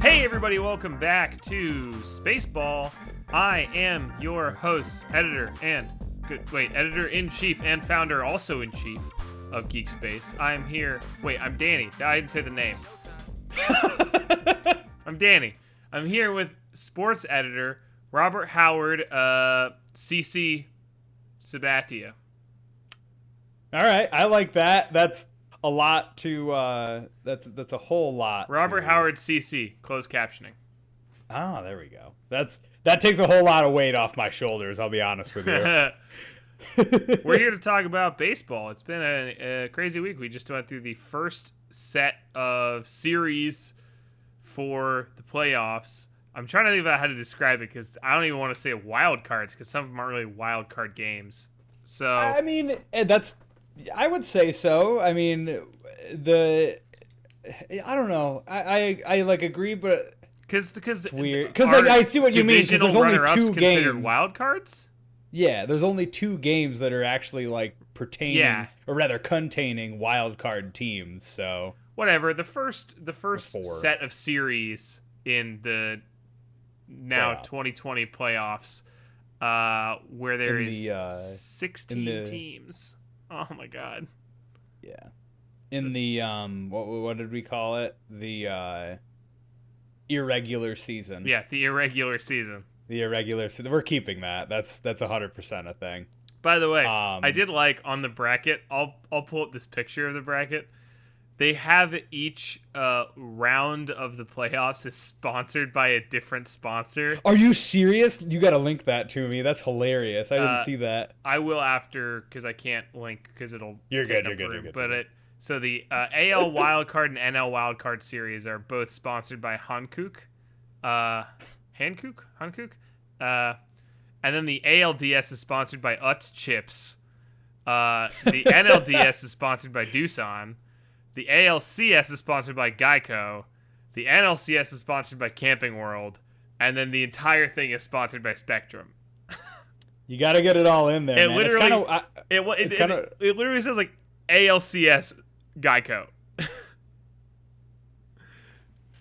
Hey everybody, welcome back to SpaceBall. I am your host, editor-in-chief and founder also in chief of Geek Space. I'm here. Wait, I'm Danny. I didn't say the name. I'm Danny. I'm here with sports editor Robert Howard, CC Sabathia. All right, I like that. That's a lot to. That's a whole lot. Robert Howard, CC, closed captioning. Ah, there we go. That takes a whole lot of weight off my shoulders. I'll be honest with you. We're here to talk about baseball. It's been a crazy week. We just went through the first set of series for the playoffs. I'm trying to think about how to describe it because I don't even want to say wild cards because some of them aren't really wild card games. So I mean, I would say so. I mean, I don't know. I like agree, but because it's weird. Because I see what you mean. Because there's only two games. Wild cards. Yeah, there's only two games that are actually like pertaining, or rather containing wild card teams. So whatever. The first set of series in the now 2020 playoffs, where there is 16 teams. Oh my god. Yeah. In the what did we call it? The irregular season. Yeah, the irregular season. The irregular season. We're keeping that. That's 100% a thing. By the way, I did like on the bracket. I'll pull up this picture of the bracket. They have each round of the playoffs is sponsored by a different sponsor. Are you serious? You got to link that to me. That's hilarious. I didn't see that. I will after because I can't link because it'll. You're good. But so the AL Wildcard and NL Wildcard series are both sponsored by Hankook. Hankook? And then the ALDS is sponsored by Utz Chips. The NLDS is sponsored by Doosan. The ALCS is sponsored by Geico. The NLCS is sponsored by Camping World. And then the entire thing is sponsored by Spectrum. You got to get it all in there, it man. Literally, it literally says like ALCS Geico. This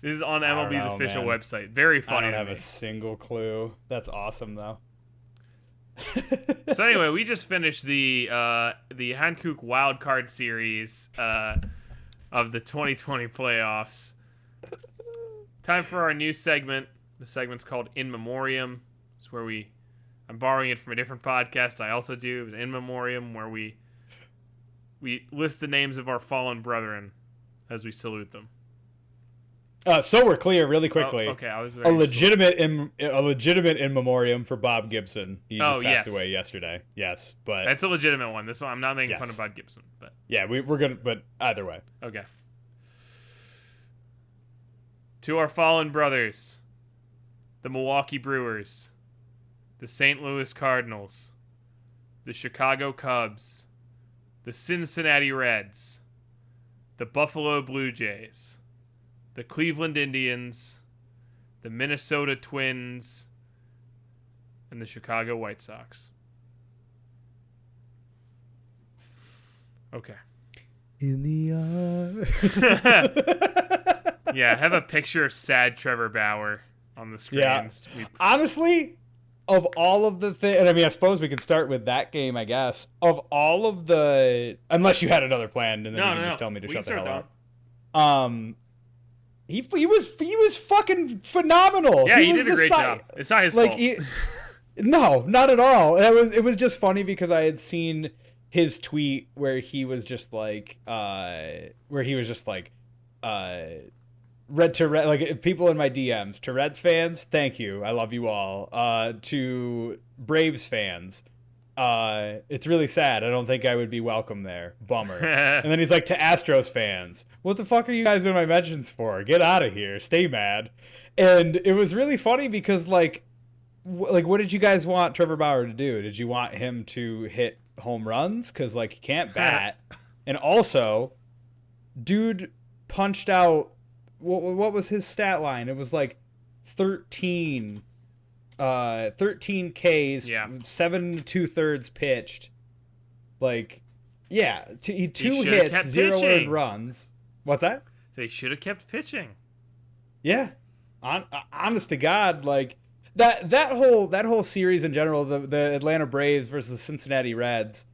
is on MLB's official website. Very funny. I don't have a single clue. That's awesome, though. So anyway, we just finished the Hankook Wild Card Series of the 2020 playoffs. Time for our new segment. The segment's called In Memoriam. It's where I'm borrowing it from a different podcast I also do. It's In Memoriam, where we list the names of our fallen brethren as we salute them. So we're clear really quickly. Okay, I was a legitimate in memoriam for Bob Gibson. He just passed away yesterday. Yes, but that's a legitimate one. This one I'm not making fun of Bob Gibson, but yeah, we're gonna. But either way, okay. To our fallen brothers, the Milwaukee Brewers, the St. Louis Cardinals, the Chicago Cubs, the Cincinnati Reds, the Buffalo Blue Jays, the Cleveland Indians, the Minnesota Twins, and the Chicago White Sox. Okay. In the Yeah, have a picture of sad Trevor Bauer on the screen. Yeah. Honestly, of all of the things, and I mean, I suppose we could start with that game, I guess. Of all of the, unless you had another plan, and then you can just tell me to shut the hell up. He was fucking phenomenal. Yeah, he did a great job. It's not his fault. No, not at all. It was just funny because I had seen his tweet where he was just like red to red, like people in my DMs to Reds fans, thank you, I love you all. To Braves fans, it's really sad. I don't think I would be welcome there. Bummer. And then he's like, to Astros fans, what the fuck are you guys doing my mentions for? Get out of here. Stay mad. And it was really funny because like what did you guys want Trevor Bauer to do? Did you want him to hit home runs? Because like he can't bat. And also, dude punched out, what was his stat line? It was like 13 Ks, 7 2/3 pitched. Like, yeah, two hits, 0 earned runs. What's that? They should have kept pitching. Yeah. Honest to God, like that whole series in general, the Atlanta Braves versus the Cincinnati Reds.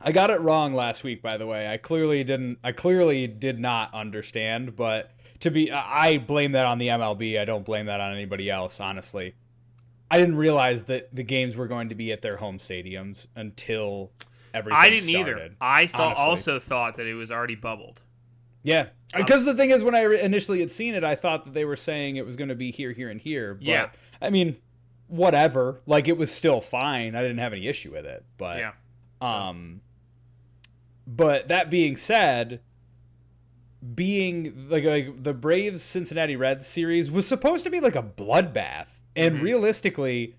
I got it wrong last week, by the way. I clearly did not understand, but I blame that on the MLB. I don't blame that on anybody else, honestly. I didn't realize that the games were going to be at their home stadiums until everything I didn't started. either. I honestly. also thought that it was already bubbled. Yeah, because the thing is, when I initially had seen it, I thought that they were saying it was going to be here, here, and here. But, yeah. I mean, whatever. Like, it was still fine. I didn't have any issue with it. But, yeah. But that being said, being like the Braves Cincinnati Reds series was supposed to be like a bloodbath, and realistically,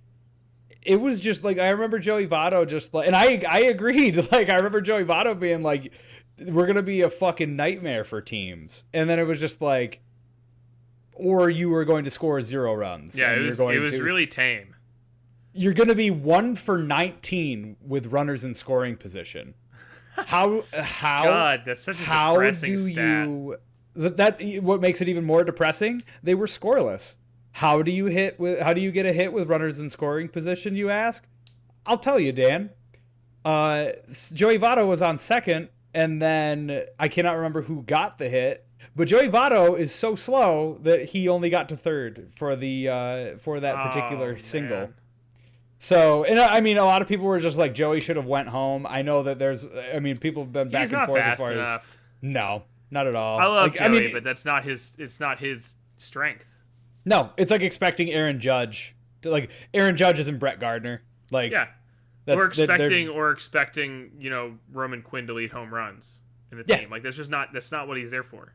it was just like, I remember Joey Votto just like, and I agreed. Like, I remember Joey Votto being like, we're gonna be a fucking nightmare for teams, and then it was just like, or you were going to score 0 runs. Yeah, it was really tame. You're gonna be 1 for 19 with runners in scoring position. How God, that's such a depressing stat. That what makes it even more depressing? They were scoreless. How do you get a hit with runners in scoring position, you ask? I'll tell you, Dan. Joey Votto was on second, and then I cannot remember who got the hit, but Joey Votto is so slow that he only got to third for that particular single. Man. So, and I mean, a lot of people were just like, Joey should have went home. I know that people have been back and forth as far as. No, not at all. I love Joey, but it's not his strength. No, it's like expecting Aaron Judge Aaron Judge isn't Brett Gardner. Like, yeah. Or expecting, Roman Quinn to lead home runs in the team. Like, that's not what he's there for.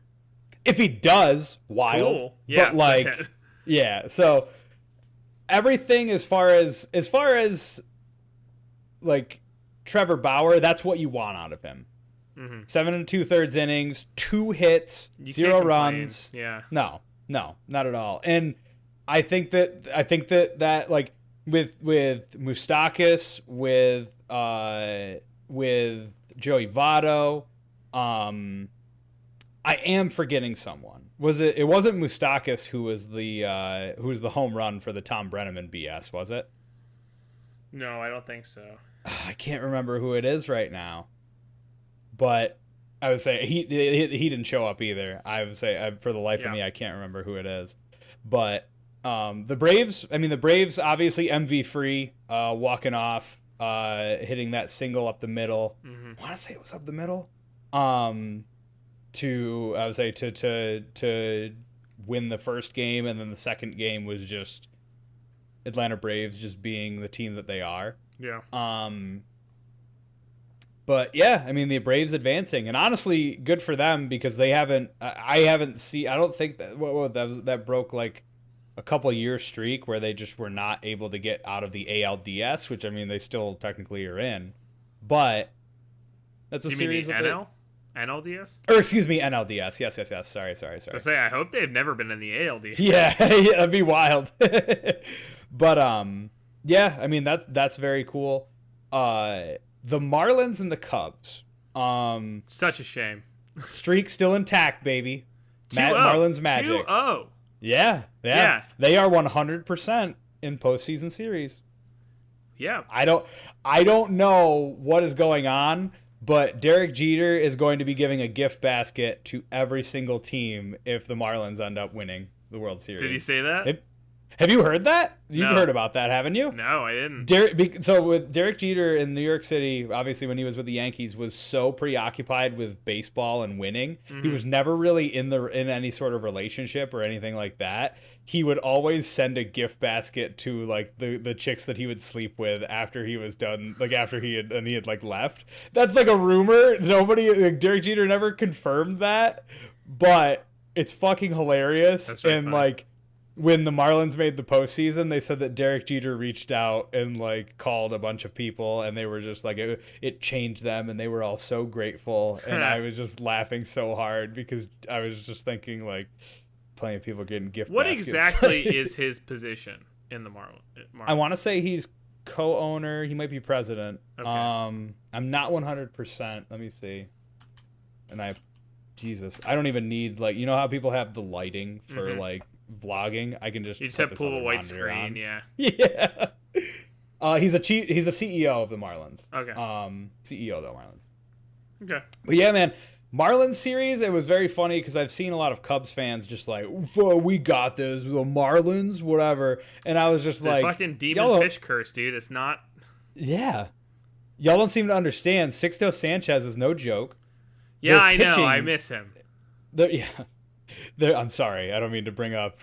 If he does, wild. Cool. Yeah. But yeah. So everything as far as like Trevor Bauer, that's what you want out of him. 7 2/3 innings, 2 hits, 0 runs. Yeah. No, not at all. And I think that like with Moustakas, with Joey Votto, I am forgetting someone. It wasn't Moustakas who was the home run for the Tom Brenneman BS, was it? No, I don't think so. I can't remember who it is right now. But I would say he didn't show up either. I would say, for the life of me, I can't remember who it is. But the Braves obviously MV free, walking off, hitting that single up the middle. I want to say it was up the middle. To win the first game, and then the second game was just Atlanta Braves just being the team that they are. Yeah. But yeah, I mean, the Braves advancing, and honestly, good for them, because they haven't. I don't think that broke like a couple year streak where they just were not able to get out of the ALDS, which, I mean, they still technically are in, but that's a series. You mean the NL? NLDS? Or excuse me, NLDS. Yes. Sorry. I hope they've never been in the ALDS. Yeah, that'd be wild. But yeah, I mean, that's very cool. The Marlins and the Cubs. Such a shame. Streak still intact, baby. Marlins magic. 2-0. Yeah. They are 100% in postseason series. Yeah. I don't know what is going on, but Derek Jeter is going to be giving a gift basket to every single team if the Marlins end up winning the World Series. Did he say that? Have you heard that? You've No. heard about that, haven't you? No, I didn't. So with Derek Jeter in New York City, obviously when he was with the Yankees, was so preoccupied with baseball and winning. He was never really in any sort of relationship or anything like that. He would always send a gift basket to like the chicks that he would sleep with after he was done, like after he had like left. That's like a rumor. Derek Jeter never confirmed that, but it's fucking hilarious. That's really funny. Like, when the Marlins made the postseason, they said that Derek Jeter reached out and like called a bunch of people, and they were just like, it changed them, and they were all so grateful. And I was just laughing so hard because I was just thinking, like, plenty of people getting gift What baskets. exactly is his position in the Marlins? I want to say he's co-owner. He might be president. Okay. I'm not 100%. Let me see. And Jesus, I don't even need like, you know how people have the lighting for Mhm. like vlogging? I can just You just put have this pull a other white monitor on. screen, yeah. Yeah. He's a CEO of the Marlins. Okay. CEO of the Marlins. Okay. But yeah, man, Marlins series, it was very funny because I've seen a lot of Cubs fans just like, we got this, the Marlins, whatever. And I was just The like, fucking demon y'all, fish curse, dude. It's not. yeah. Y'all don't seem to understand. Sixto Sanchez is no joke. Yeah, Their I know. I pitching, miss him. yeah. I'm sorry, I don't mean to bring up,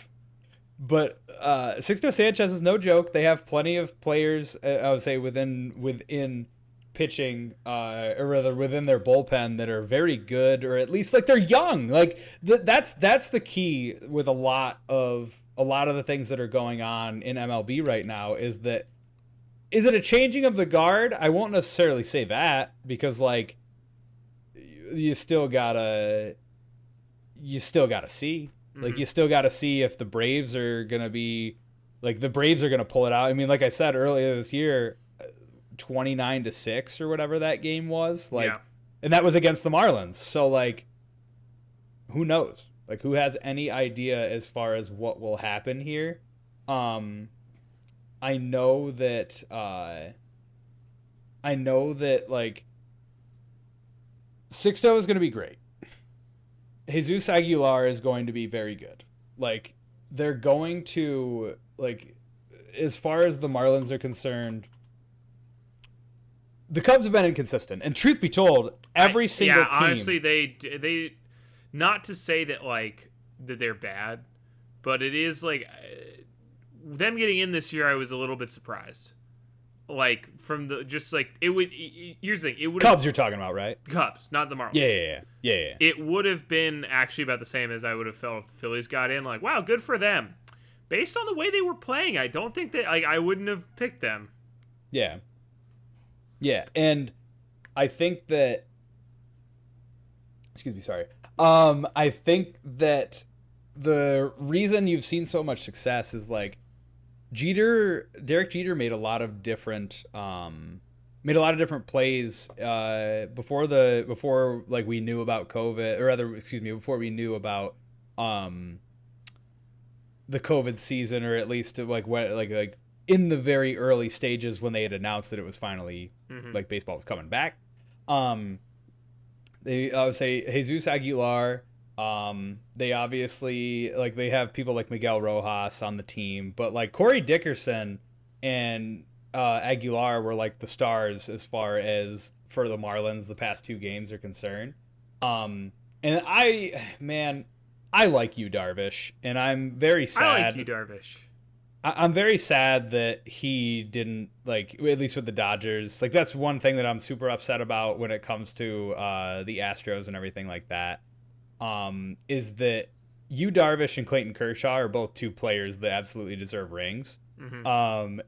but Sixto Sanchez is no joke. They have plenty of players, I would say, within pitching, or rather within their bullpen that are very good, or at least like they're young. Like that's the key with a lot of the things that are going on in MLB right now is that is it a changing of the guard? I won't necessarily say that because like you still gotta see. Like Mm-hmm. you still gotta see if the Braves are gonna be like the Braves are gonna pull it out. I mean, like I said earlier this year, 29-6 or whatever that game was. Like, Yeah. and that was against the Marlins. So like, who knows? Like, who has any idea as far as what will happen here? I know that. I know that like Sixto is going to be great. Jesus Aguilar is going to be very good. Like they're going to like as far as the Marlins are concerned, the Cubs have been inconsistent. And truth be told, every single team. Honestly, they not to say that like that they're bad, but it is like them getting in this year. I was a little bit surprised. Like from the just like it would. Here's the thing: it would Cubs you're talking about, right? Cubs, not the Marlins. Yeah. It would have been actually about the same as I would have felt if the Phillies got in. Like, wow, good for them. Based on the way they were playing, I don't think that like I wouldn't have picked them. Yeah, and I think that. Excuse me, sorry. I think that the reason you've seen so much success is like Derek Jeter made a lot of different plays before like we knew about COVID, or rather, excuse me, before we knew about the COVID season, or at least like when like in the very early stages when they had announced that it was finally like baseball was coming back. They I would say Jesus Aguilar. They obviously like they have people like Miguel Rojas on the team, but like Corey Dickerson and Aguilar were like the stars as far as for the Marlins the past two games are concerned. And I like you, Darvish, and I'm very sad. I like you, Darvish. I'm very sad that he didn't like at least with the Dodgers. Like that's one thing that I'm super upset about when it comes to the Astros and everything like that. Is that you Darvish and Clayton Kershaw are both two players that absolutely deserve rings. And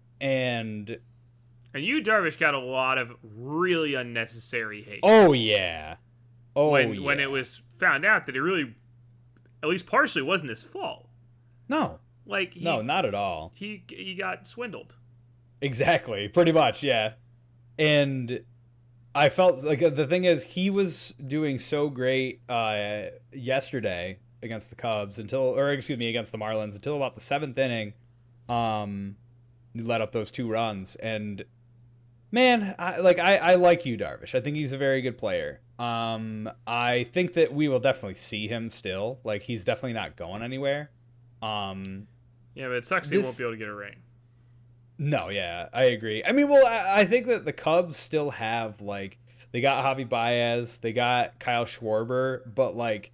you Darvish got a lot of really unnecessary hate. Oh yeah. When it was found out that it really, at least partially, wasn't his fault. No. Like no, not at all. He got swindled. Exactly, pretty much, yeah. And I felt like the thing is he was doing so great yesterday against the Cubs against the Marlins until about the seventh inning. He let up those two runs, and man, I like you, Darvish. I think he's a very good player. I think that we will definitely see him still. Like he's definitely not going anywhere. Yeah, but it sucks he won't be able to get a ring. No, yeah, I agree. I mean, well, I think that the Cubs still have, like, they got Javi Baez, they got Kyle Schwarber, but, like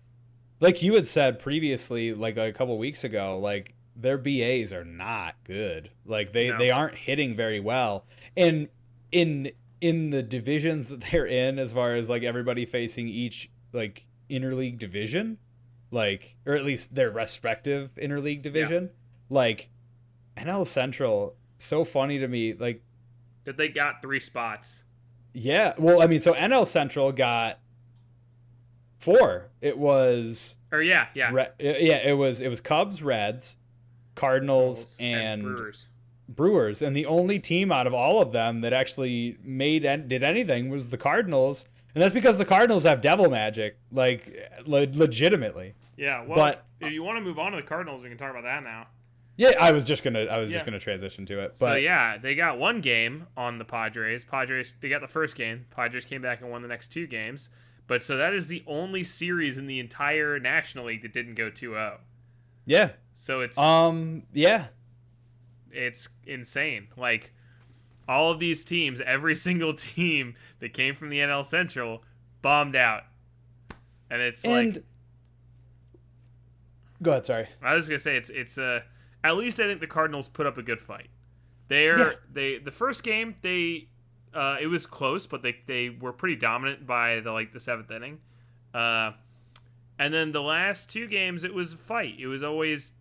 you had said previously, like, a couple weeks ago, like, their BAs are not good. Like, they aren't hitting very well. And in the divisions that they're in, as far as, like, everybody facing each, like, interleague division, like, or at least their respective interleague division, like, NL Central, so funny to me, like that they got 3 spots. Yeah, well, I mean, so NL Central got 4. It was it was Cubs, Reds, Cardinals, and Brewers, and the only team out of all of them that actually did anything was the Cardinals. And that's because the Cardinals have devil magic, like legitimately. Yeah, well, But if you want to move on to the Cardinals, we can talk about that now. yeah, I was just gonna transition to it. But So yeah, they got one game on the Padres. They got the first game. Padres came back and won the next 2 games. But so that is the only series in the entire National League that didn't go 2-0. yeah, So it's yeah, it's insane. Like all of these teams, every single team that came from the NL Central bombed out. And it's like go ahead, sorry. I was going to say it's at least I think the Cardinals put up a good fight. The first game it was close, but they were pretty dominant by the 7th inning. And then the last 2 games it was a fight. It was always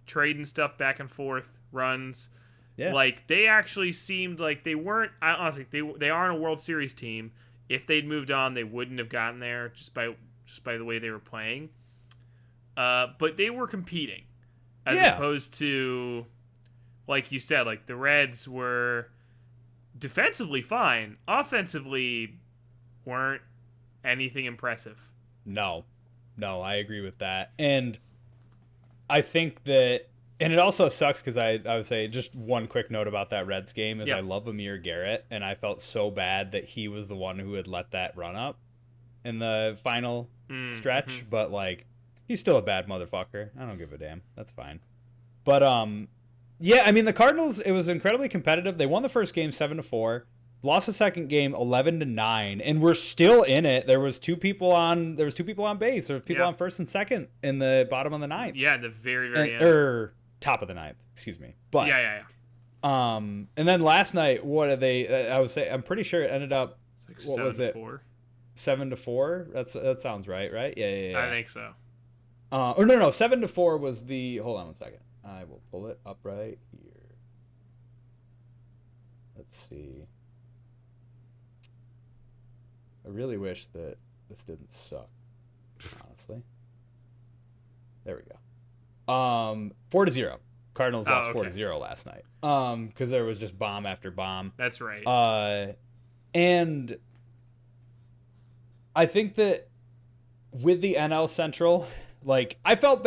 trading stuff back and forth, runs. Yeah. Like they actually seemed like they weren't honestly they aren't a World Series team. If they'd moved on, they wouldn't have gotten there just by the way they were playing. But they were competing. As opposed to, like you said, like the Reds were defensively fine. Offensively, weren't anything impressive. No, I agree with that. And I think that, and it also sucks because I would say just one quick note about that Reds game is I love Amir Garrett, and I felt so bad that he was the one who had let that run up in the final stretch. But like, he's still a bad motherfucker. I don't give a damn. That's fine. But yeah, I mean the Cardinals. It was incredibly competitive. They won the first game 7-4, lost the second game 11-9, and we're still in it. There was 2 people on. There was 2 people on base. There was people on first and second in the bottom of the ninth. Yeah, the very end. Or top of the ninth. Excuse me. But yeah. And then last night, what are they? I would say I'm pretty sure it ended up. It's like what was it? 7-4. 7-4. That sounds right, right? Yeah. I think so. Or no, 7-4 was the. Hold on one second. I will pull it up right here. Let's see. I really wish that this didn't suck, honestly. There we go. 4-0. Cardinals lost 4-0 last night. Because there was just bomb after bomb. That's right. And I think that with the NL Central, like I felt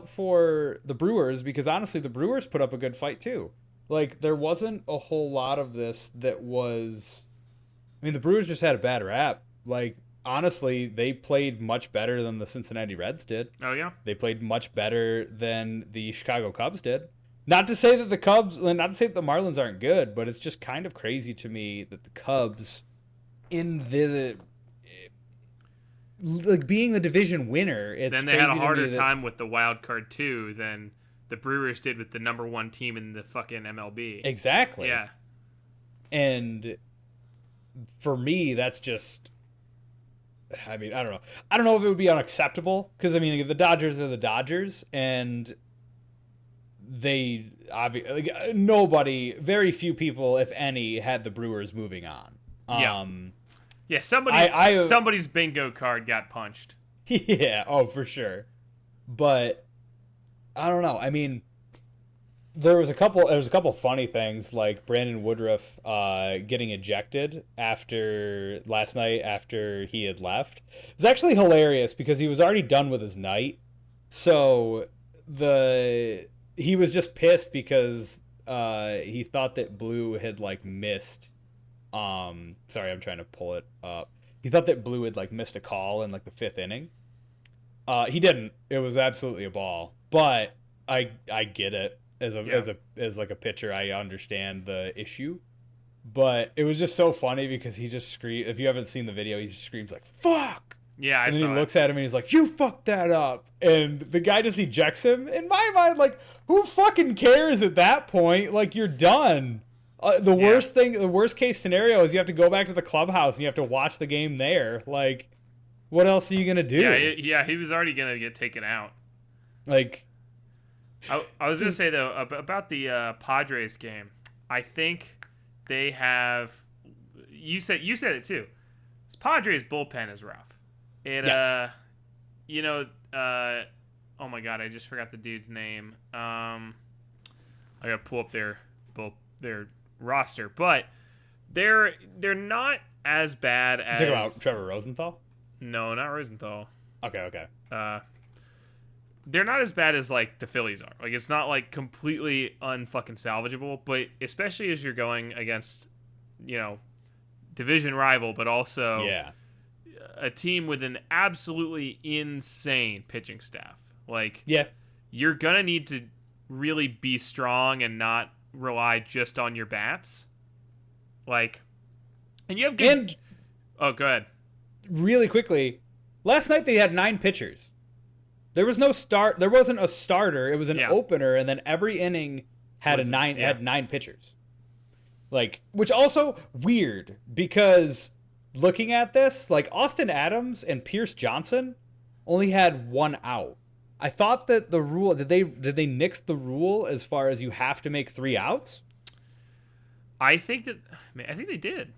for the Brewers because honestly the Brewers put up a good fight too. Like there wasn't a whole lot of this that was. I mean, the Brewers just had a bad rap. Like honestly, they played much better than the Cincinnati Reds did. Oh yeah, they played much better than the Chicago Cubs did. Not to say that the Marlins aren't good, but it's just kind of crazy to me that the Cubs, being the division winner, then they had a harder time with the wild card too than the Brewers did with the number 1 team in the fucking MLB. Exactly. Yeah. And for me, that's just. I mean, I don't know. I don't know if it would be unacceptable because I mean, the Dodgers are the Dodgers, and they obviously nobody, very few people, if any, had the Brewers moving on. Yeah, somebody's bingo card got punched. Yeah, oh, for sure. But I don't know. I mean, there was a couple funny things like Brandon Woodruff getting ejected after last night after he had left. It's actually hilarious because he was already done with his night. So he was just pissed because he thought that Blue had missed. Sorry, I'm trying to pull it up. He thought that Blue had missed a call in the 5th inning. He didn't. It was absolutely a ball. But I get it as a pitcher. I understand the issue. But it was just so funny because he just screamed. If you haven't seen the video, he just screams "fuck." Yeah, and then he looks at him and he's like, "You fucked that up." And the guy just ejects him. In my mind, who fucking cares at that point? You're done. The worst case scenario is you have to go back to the clubhouse and you have to watch the game there. What else are you gonna do? Yeah, he was already gonna get taken out. I was gonna say though about the Padres game. I think they have. You said it too. This Padres bullpen is rough. Yes. Oh my god, I just forgot the dude's name. I gotta pull up their roster, but they're not as bad as. Talking about Trevor Rosenthal? No, not Rosenthal. Okay. They're not as bad as like the Phillies are. Like it's not like completely unfucking salvageable, but especially as you're going against, division rival, but also a team with an absolutely insane pitching staff. Like you're gonna need to really be strong and not rely just on your bats. Like, and you have good. And oh, go ahead. Really quickly, last night they had 9 pitchers. There was no start. There wasn't a starter. It was an opener, and then every inning had had 9 pitchers. Like, which also weird because looking at this, like Austin Adams and Pierce Johnson only had 1 out. I thought that the rule did they nix the rule as far as you have to make 3 outs? I think they did.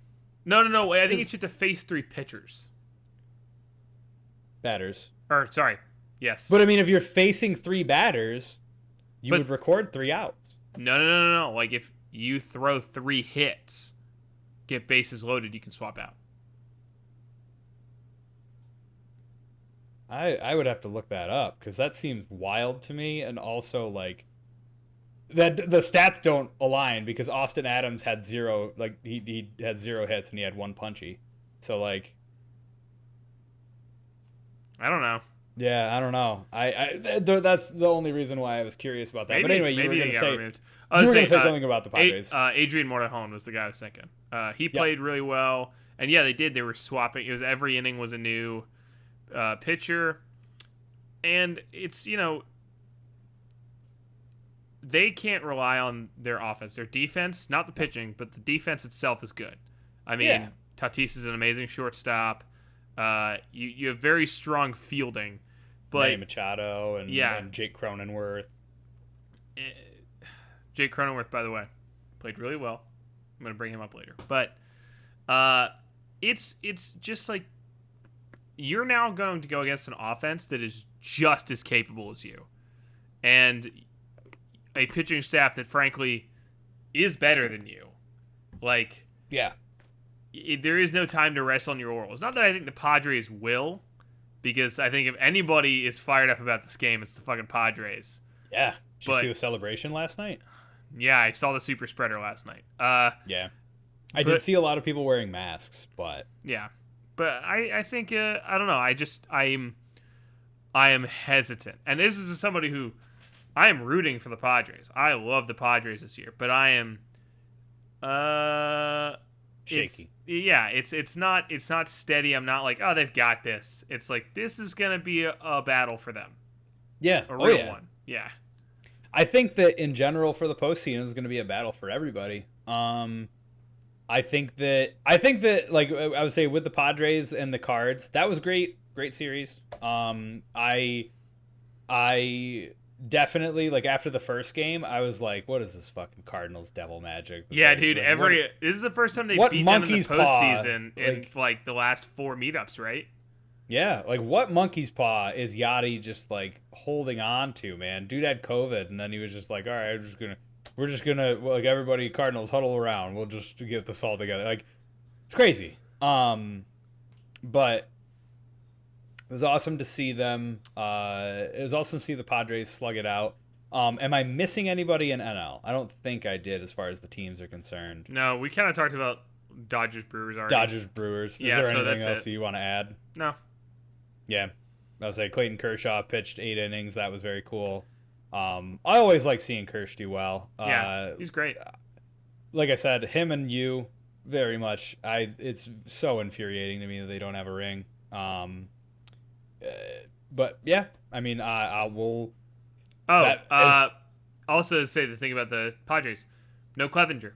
No. I think it's just to face 3 pitchers. Batters. Or sorry. Yes. But I mean, if you're facing 3 batters, you would record 3 outs. No. Like if you throw 3 hits, get bases loaded, you can swap out. I would have to look that up because that seems wild to me, and also like that the stats don't align because Austin Adams had 0, like he had 0 hits and he had 1 punchy, so like I don't know. Yeah, I don't know. That's the only reason why I was curious about that. But anyway, you were going to say something about the Padres. Adrian Morejon was the guy I was thinking. He played really well, and yeah, they did. They were swapping. It was every inning was a new pitcher, and it's they can't rely on their offense. Their defense, not the pitching, but the defense itself is good. I mean, Tatis is an amazing shortstop. You have very strong fielding. But Manny Machado and Jake Cronenworth. Jake Cronenworth, by the way, played really well. I'm going to bring him up later. But it's just like you're now going to go against an offense that is just as capable as you. And a pitching staff that, frankly, is better than you. Like, there is no time to rest on your laurels. Not that I think the Padres will. Because I think if anybody is fired up about this game, it's the fucking Padres. Yeah. Did you see the celebration last night? Yeah, I saw the super spreader last night. Yeah. I did see a lot of people wearing masks, but... Yeah. But I think, I don't know, I am hesitant. And this is somebody who, I am rooting for the Padres. I love the Padres this year. But I am... shaky. It's not steady. I'm not like, oh, they've got this. It's like this is gonna be a battle for them. Yeah, a real one. Yeah. I think that in general for the postseason is gonna be a battle for everybody. I think that like I would say with the Padres and the Cards, that was great series. I definitely, like, after the first game, I was like, what is this fucking Cardinals devil magic? Yeah, dude, this is the first time they've beaten them in the postseason in, like, the last 4 meetups, right? Yeah, like, what monkey's paw is Yachty just, like, holding on to, man? Dude had COVID, and then he was just like, all right, we're just gonna, like, everybody, Cardinals, huddle around. We'll just get this all together. Like, it's crazy. But... it was awesome to see them. It was awesome to see the Padres slug it out. Am I missing anybody in NL? I don't think I did as far as the teams are concerned. No, we kind of talked about Dodgers Brewers already. Dodgers Brewers. Is there anything else you want to add? No. Yeah. I would say Clayton Kershaw pitched 8 innings. That was very cool. I always like seeing Kersh do well. Yeah, he's great. Like I said, him and you, very much. It's so infuriating to me that they don't have a ring. But yeah, I mean, I will. Also say the thing about the Padres, no Clevenger.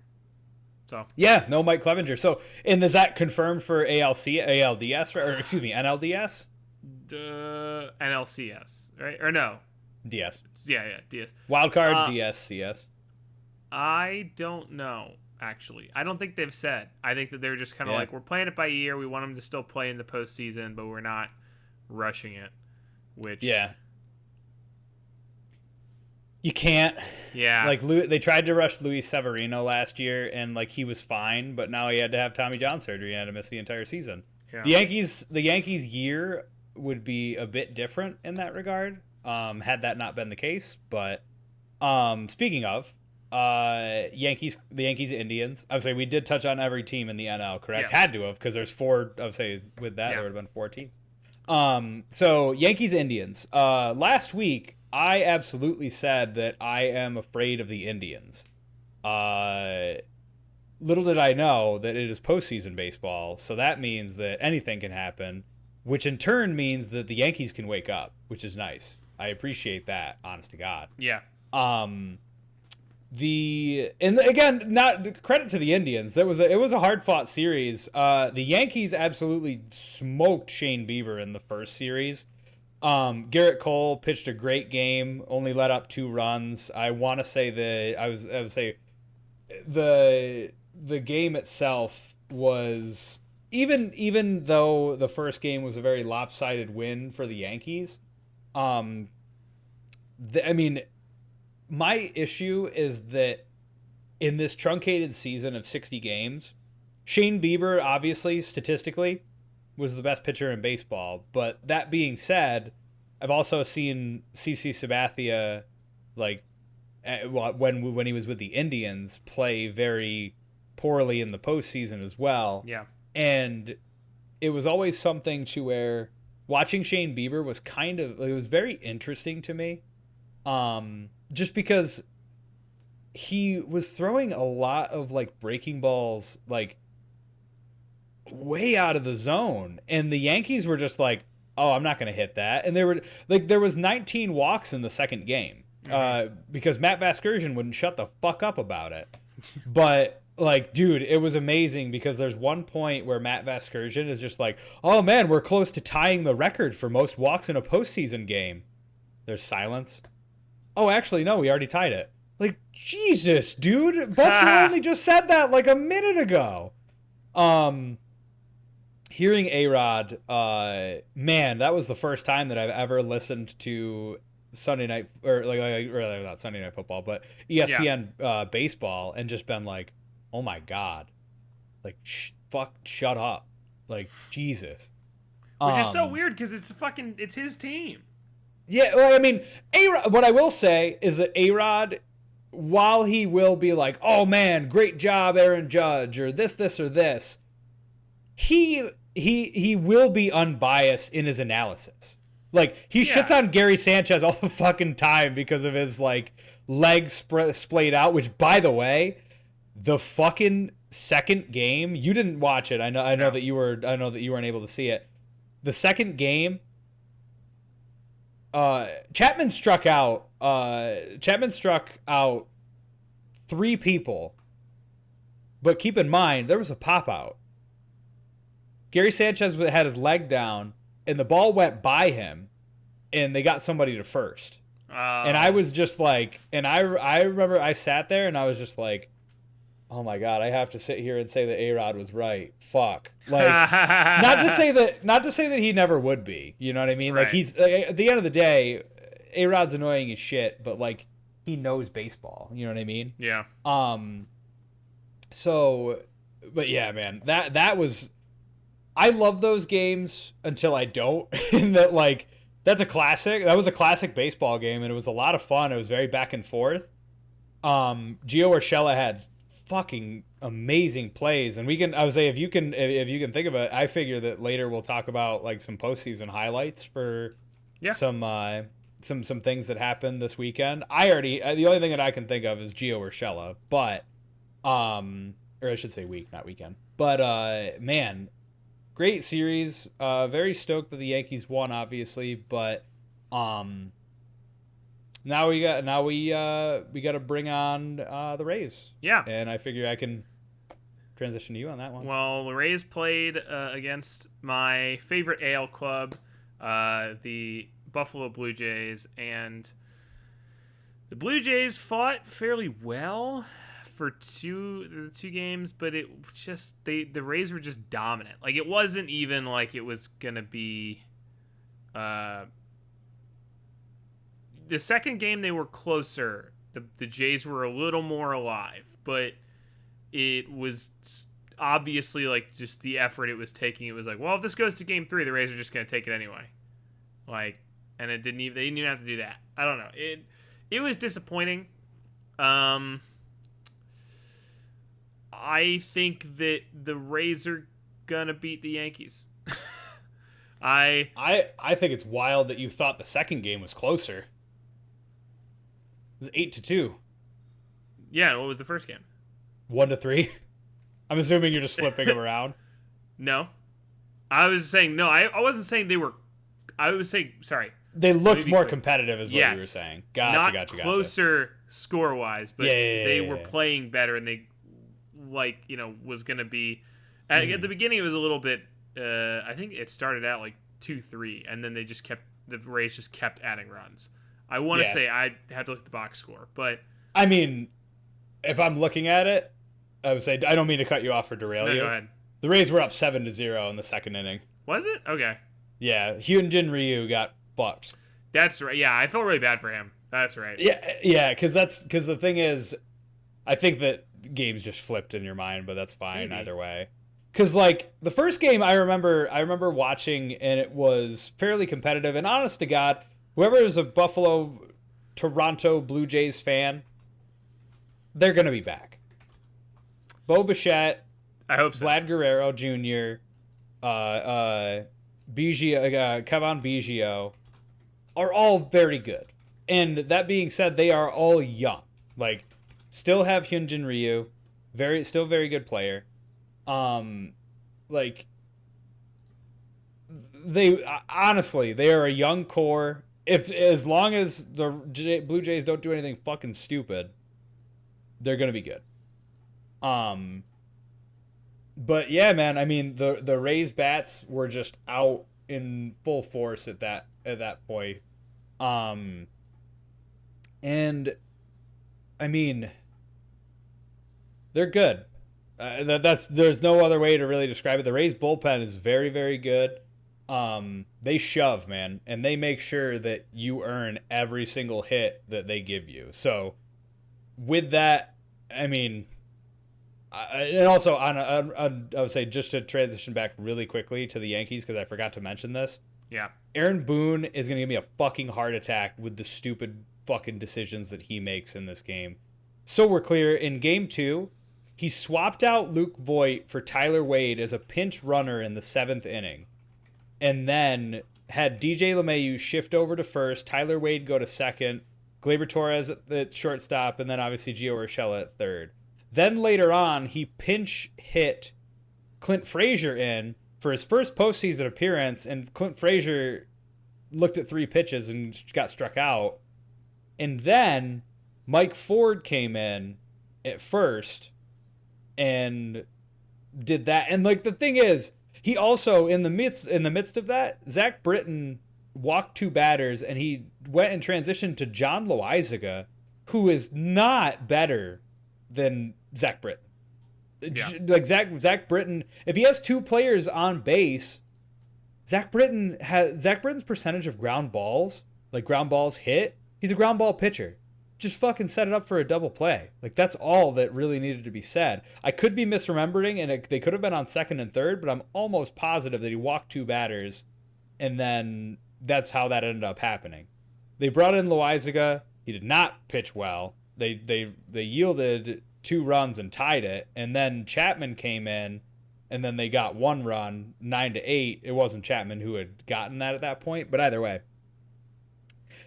So yeah, no Mike Clevenger. So, and is that confirmed for ALDS, or excuse me, NLDS? NLCS, right? Or no? DS. Yeah, DS. Wildcard DSCS. I don't know. Actually, I don't think they've said. I think that they're just kind of like, we're playing it by ear. We want them to still play in the postseason, but we're not rushing it. Which You can't. Yeah. Like, they tried to rush Luis Severino last year, and like he was fine, but now he had to have Tommy John surgery and had to miss the entire season. Yeah. The Yankees year would be a bit different in that regard, had that not been the case. But speaking of the Yankees Indians, I would say we did touch on every team in the NL, correct? Yes. Had to have, because there's four. I would say with that Yeah. there would have been 4 teams. So Yankees Indians. Last week I absolutely said that I am afraid of the Indians. Little did I know that it is postseason baseball, so that means that anything can happen, which in turn means that the Yankees can wake up, which is nice. I appreciate that, honest to God. Yeah. And again, not credit to the Indians. It was a hard fought series. The Yankees absolutely smoked Shane Bieber in the first series. Garrett Cole pitched a great game, only let up 2 runs. I want to say I would say the game itself was, even though the first game was a very lopsided win for the Yankees. I mean, my issue is that in this truncated season of 60 games, Shane Bieber, obviously, statistically, was the best pitcher in baseball. But that being said, I've also seen CC Sabathia, like, when he was with the Indians, play very poorly in the postseason as well. Yeah. And it was always something to where watching Shane Bieber was it was very interesting to me. Just because he was throwing a lot of like breaking balls, like way out of the zone, and the Yankees were just like, "Oh, I'm not going to hit that." And there was 19 walks in the second game, because Matt Vasgersian wouldn't shut the fuck up about it. But like, dude, it was amazing because there's one point where Matt Vasgersian is just like, "Oh man, we're close to tying the record for most walks in a postseason game." There's silence. Oh, actually, no, we already tied it. Like, Jesus, dude. Buster only just said that like a minute ago. Hearing A-Rod, man, that was the first time that I've ever listened to Sunday night, or not Sunday Night Football, but ESPN baseball, and just been like, oh my God. Like, shut up. Like, Jesus. Which is so weird because it's his team. Yeah, well, I mean, A-Rod, what I will say is that A-Rod, while he will be like, oh man, great job, Aaron Judge, or this, or this, he will be unbiased in his analysis. Like, he shits on Gary Sanchez all the fucking time because of his, like, legs splayed out, which, by the way, the fucking second game, you didn't watch it. I know that you weren't able to see it. The second game, Chapman struck out 3 people, but keep in mind there was a pop out. Gary Sanchez had his leg down, and the ball went by him, and they got somebody to first. And I was just like, and I remember I sat there and I was just like, oh my God, I have to sit here and say that A-Rod was right. Fuck. Like, not to say that he never would be. You know what I mean? Right. Like, he's, at the end of the day, A-Rod's annoying as shit, but like, he knows baseball. You know what I mean? Yeah. So, but yeah, man, that was, I love those games until I don't. And that, like, that's a classic. That was a classic baseball game, and it was a lot of fun. It was very back and forth. Gio Urshela had fucking amazing plays, and I would say if you can think of it, I figure that later we'll talk about like some postseason highlights for some things that happened this weekend. The only thing that I can think of is Gio Urshela, but or I should say week, not weekend. But man, great series. Very stoked that the Yankees won, obviously, but now we got to bring on the Rays. Yeah. And I figure I can transition to you on that one. Well, the Rays played against my favorite AL club, the Buffalo Blue Jays, and the Blue Jays fought fairly well for two games, but it just the Rays were just dominant. Like, it wasn't even like it was gonna be the second game they were closer. The Jays were a little more alive, but it was obviously like just the effort it was taking. It was like, well, if this goes to game 3, the Rays are just going to take it anyway. Like, and they didn't even have to do that. I don't know. It was disappointing. I think that the Rays are gonna beat the Yankees. I think it's wild that you thought the second game was closer. It was 8-2. Yeah, what was the first game? 1-3. I'm assuming you're just flipping them around. No, I was saying no. I wasn't saying they were. I was saying sorry. They looked more competitive, is what you were saying. Gotcha. Closer score wise, but they were yeah. playing better, and they was gonna be. At the beginning, it was a little bit. I think it started out like 2-3, and then the Rays just kept adding runs. I want to say I had to look at the box score, but I mean, if I'm looking at it, I would say I don't mean to cut you off or derail you. Go ahead. The Rays were up 7-0 in the second inning. Was it? Okay. Yeah, Hyunjin Ryu got fucked. That's right. Yeah, I felt really bad for him. That's right. Yeah, because the thing is, I think that games just flipped in your mind, but that's fine either way. Because like the first game, I remember watching, and it was fairly competitive. And honest to God, whoever is a Buffalo, Toronto Blue Jays fan, they're gonna be back. Bo Bichette, I hope so. Vlad Guerrero Jr., Kevin Biggio are all very good. And that being said, they are all young. Like, still have Hyunjin Ryu, still very good player. Like, they honestly, they are a young core. As long as the Blue Jays don't do anything fucking stupid, they're gonna be good. But yeah, man, I mean the Rays bats were just out in full force at that point. And I mean, they're good. There's no other way to really describe it. The Rays bullpen is very, very good. They shove, man, and they make sure that you earn every single hit that they give you. So with that, I mean, and also I would say, just to transition back really quickly to the Yankees, because I forgot to mention this. Yeah. Aaron Boone is going to give me a fucking heart attack with the stupid fucking decisions that he makes in this game. So we're clear, in game 2, he swapped out Luke Voit for Tyler Wade as a pinch runner in the 7th inning. And then had DJ LeMahieu shift over to first, Tyler Wade go to second, Gleyber Torres at the shortstop, and then obviously Gio Urshela at third. Then later on, he pinch hit Clint Frazier in for his first postseason appearance, and Clint Frazier looked at 3 pitches and got struck out. And then Mike Ford came in at first and did that. And like the thing is, he also in the midst of that, Zach Britton walked 2 batters, and he went and transitioned to John Loaizaga, who is not better than Zach Britton. Yeah. Like Zach Britton, if he has 2 players on base, Zach Britton's percentage of ground balls hit, he's a ground ball pitcher. Just fucking set it up for a double play. Like, that's all that really needed to be said. I could be misremembering, and they could have been on second and third, but I'm almost positive that he walked 2 batters, and then that's how that ended up happening. They brought in Loaizaga. He did not pitch well. They yielded 2 runs and tied it, and then Chapman came in, and then they got 1 run, 9-8. It wasn't Chapman who had gotten that at that point, but either way.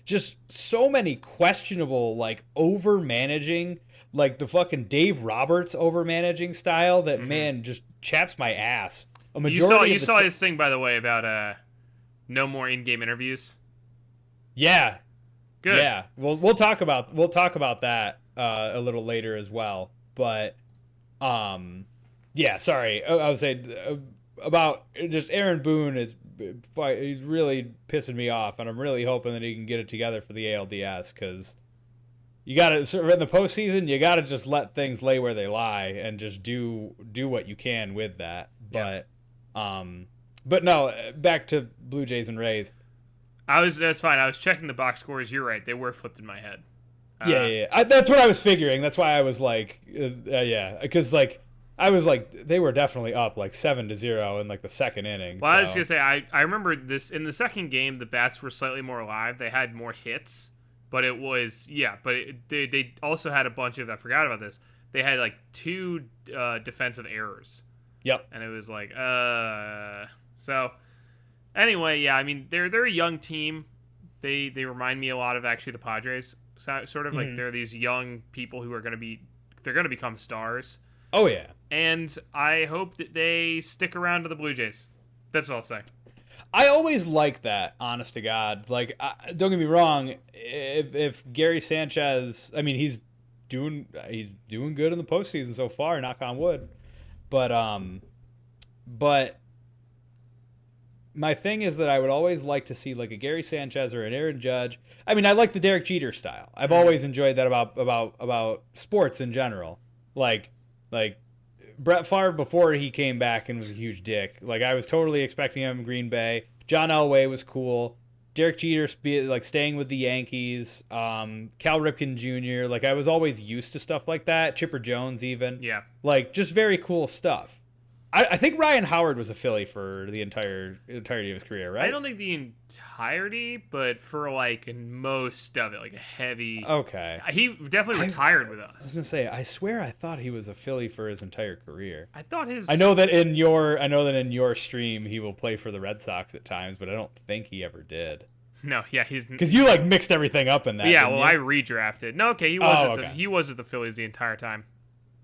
Just so many questionable, like, over-managing, like the fucking Dave Roberts over-managing style that, man, just chaps my ass. You saw his thing, by the way, about no more in-game interviews? Yeah. Good. Yeah. We'll talk about that a little later as well. But, yeah, sorry. I would say about just Aaron Boone he's really pissing me off, and I'm really hoping that he can get it together for the ALDS, because you got to, in the postseason, you got to just let things lay where they lie and just do what you can with that. But, but no, back to Blue Jays and Rays. That's fine. I was checking the box scores. You're right. They were flipped in my head. Yeah. That's what I was figuring. That's why I was like, yeah, because like I was like, they were definitely up like 7-0 in like the second inning. Well, so. I was gonna say I remember this in the second game. The bats were slightly more alive. They had more hits, but it was they also had a bunch of, I forgot about this. They had like 2 defensive errors. Yep. And it was like so. Anyway, yeah, I mean they're a young team. They remind me a lot of actually the Padres. Sort of like they're these young people who are they're gonna become stars. Oh yeah. And I hope that they stick around to the Blue Jays. That's what I'll say. I always like that, honest to God. Like, don't get me wrong. If Gary Sanchez, I mean, he's doing good in the postseason so far. Knock on wood. But my thing is that I would always like to see like a Gary Sanchez or an Aaron Judge. I mean, I like the Derek Jeter style. I've always enjoyed that about sports in general. Like Brett Favre before he came back and was a huge dick. Like I was totally expecting him in Green Bay. John Elway was cool. Derek Jeter like staying with the Yankees. Cal Ripken Jr. Like I was always used to stuff like that. Chipper Jones even. Yeah. Like just very cool stuff. I think Ryan Howard was a Philly for the entirety of his career, right? I don't think the entirety, but for like most of it, like a heavy. Okay. He definitely retired with I was us. gonna say, I swear I thought he was a Philly for his entire career. I thought his. I know that in your stream he will play for the Red Sox at times, but I don't think he ever did. No, yeah, he's. Because you like mixed everything up in that. Yeah, well, you? I redrafted. No, okay, he was okay. he was with the Phillies the entire time.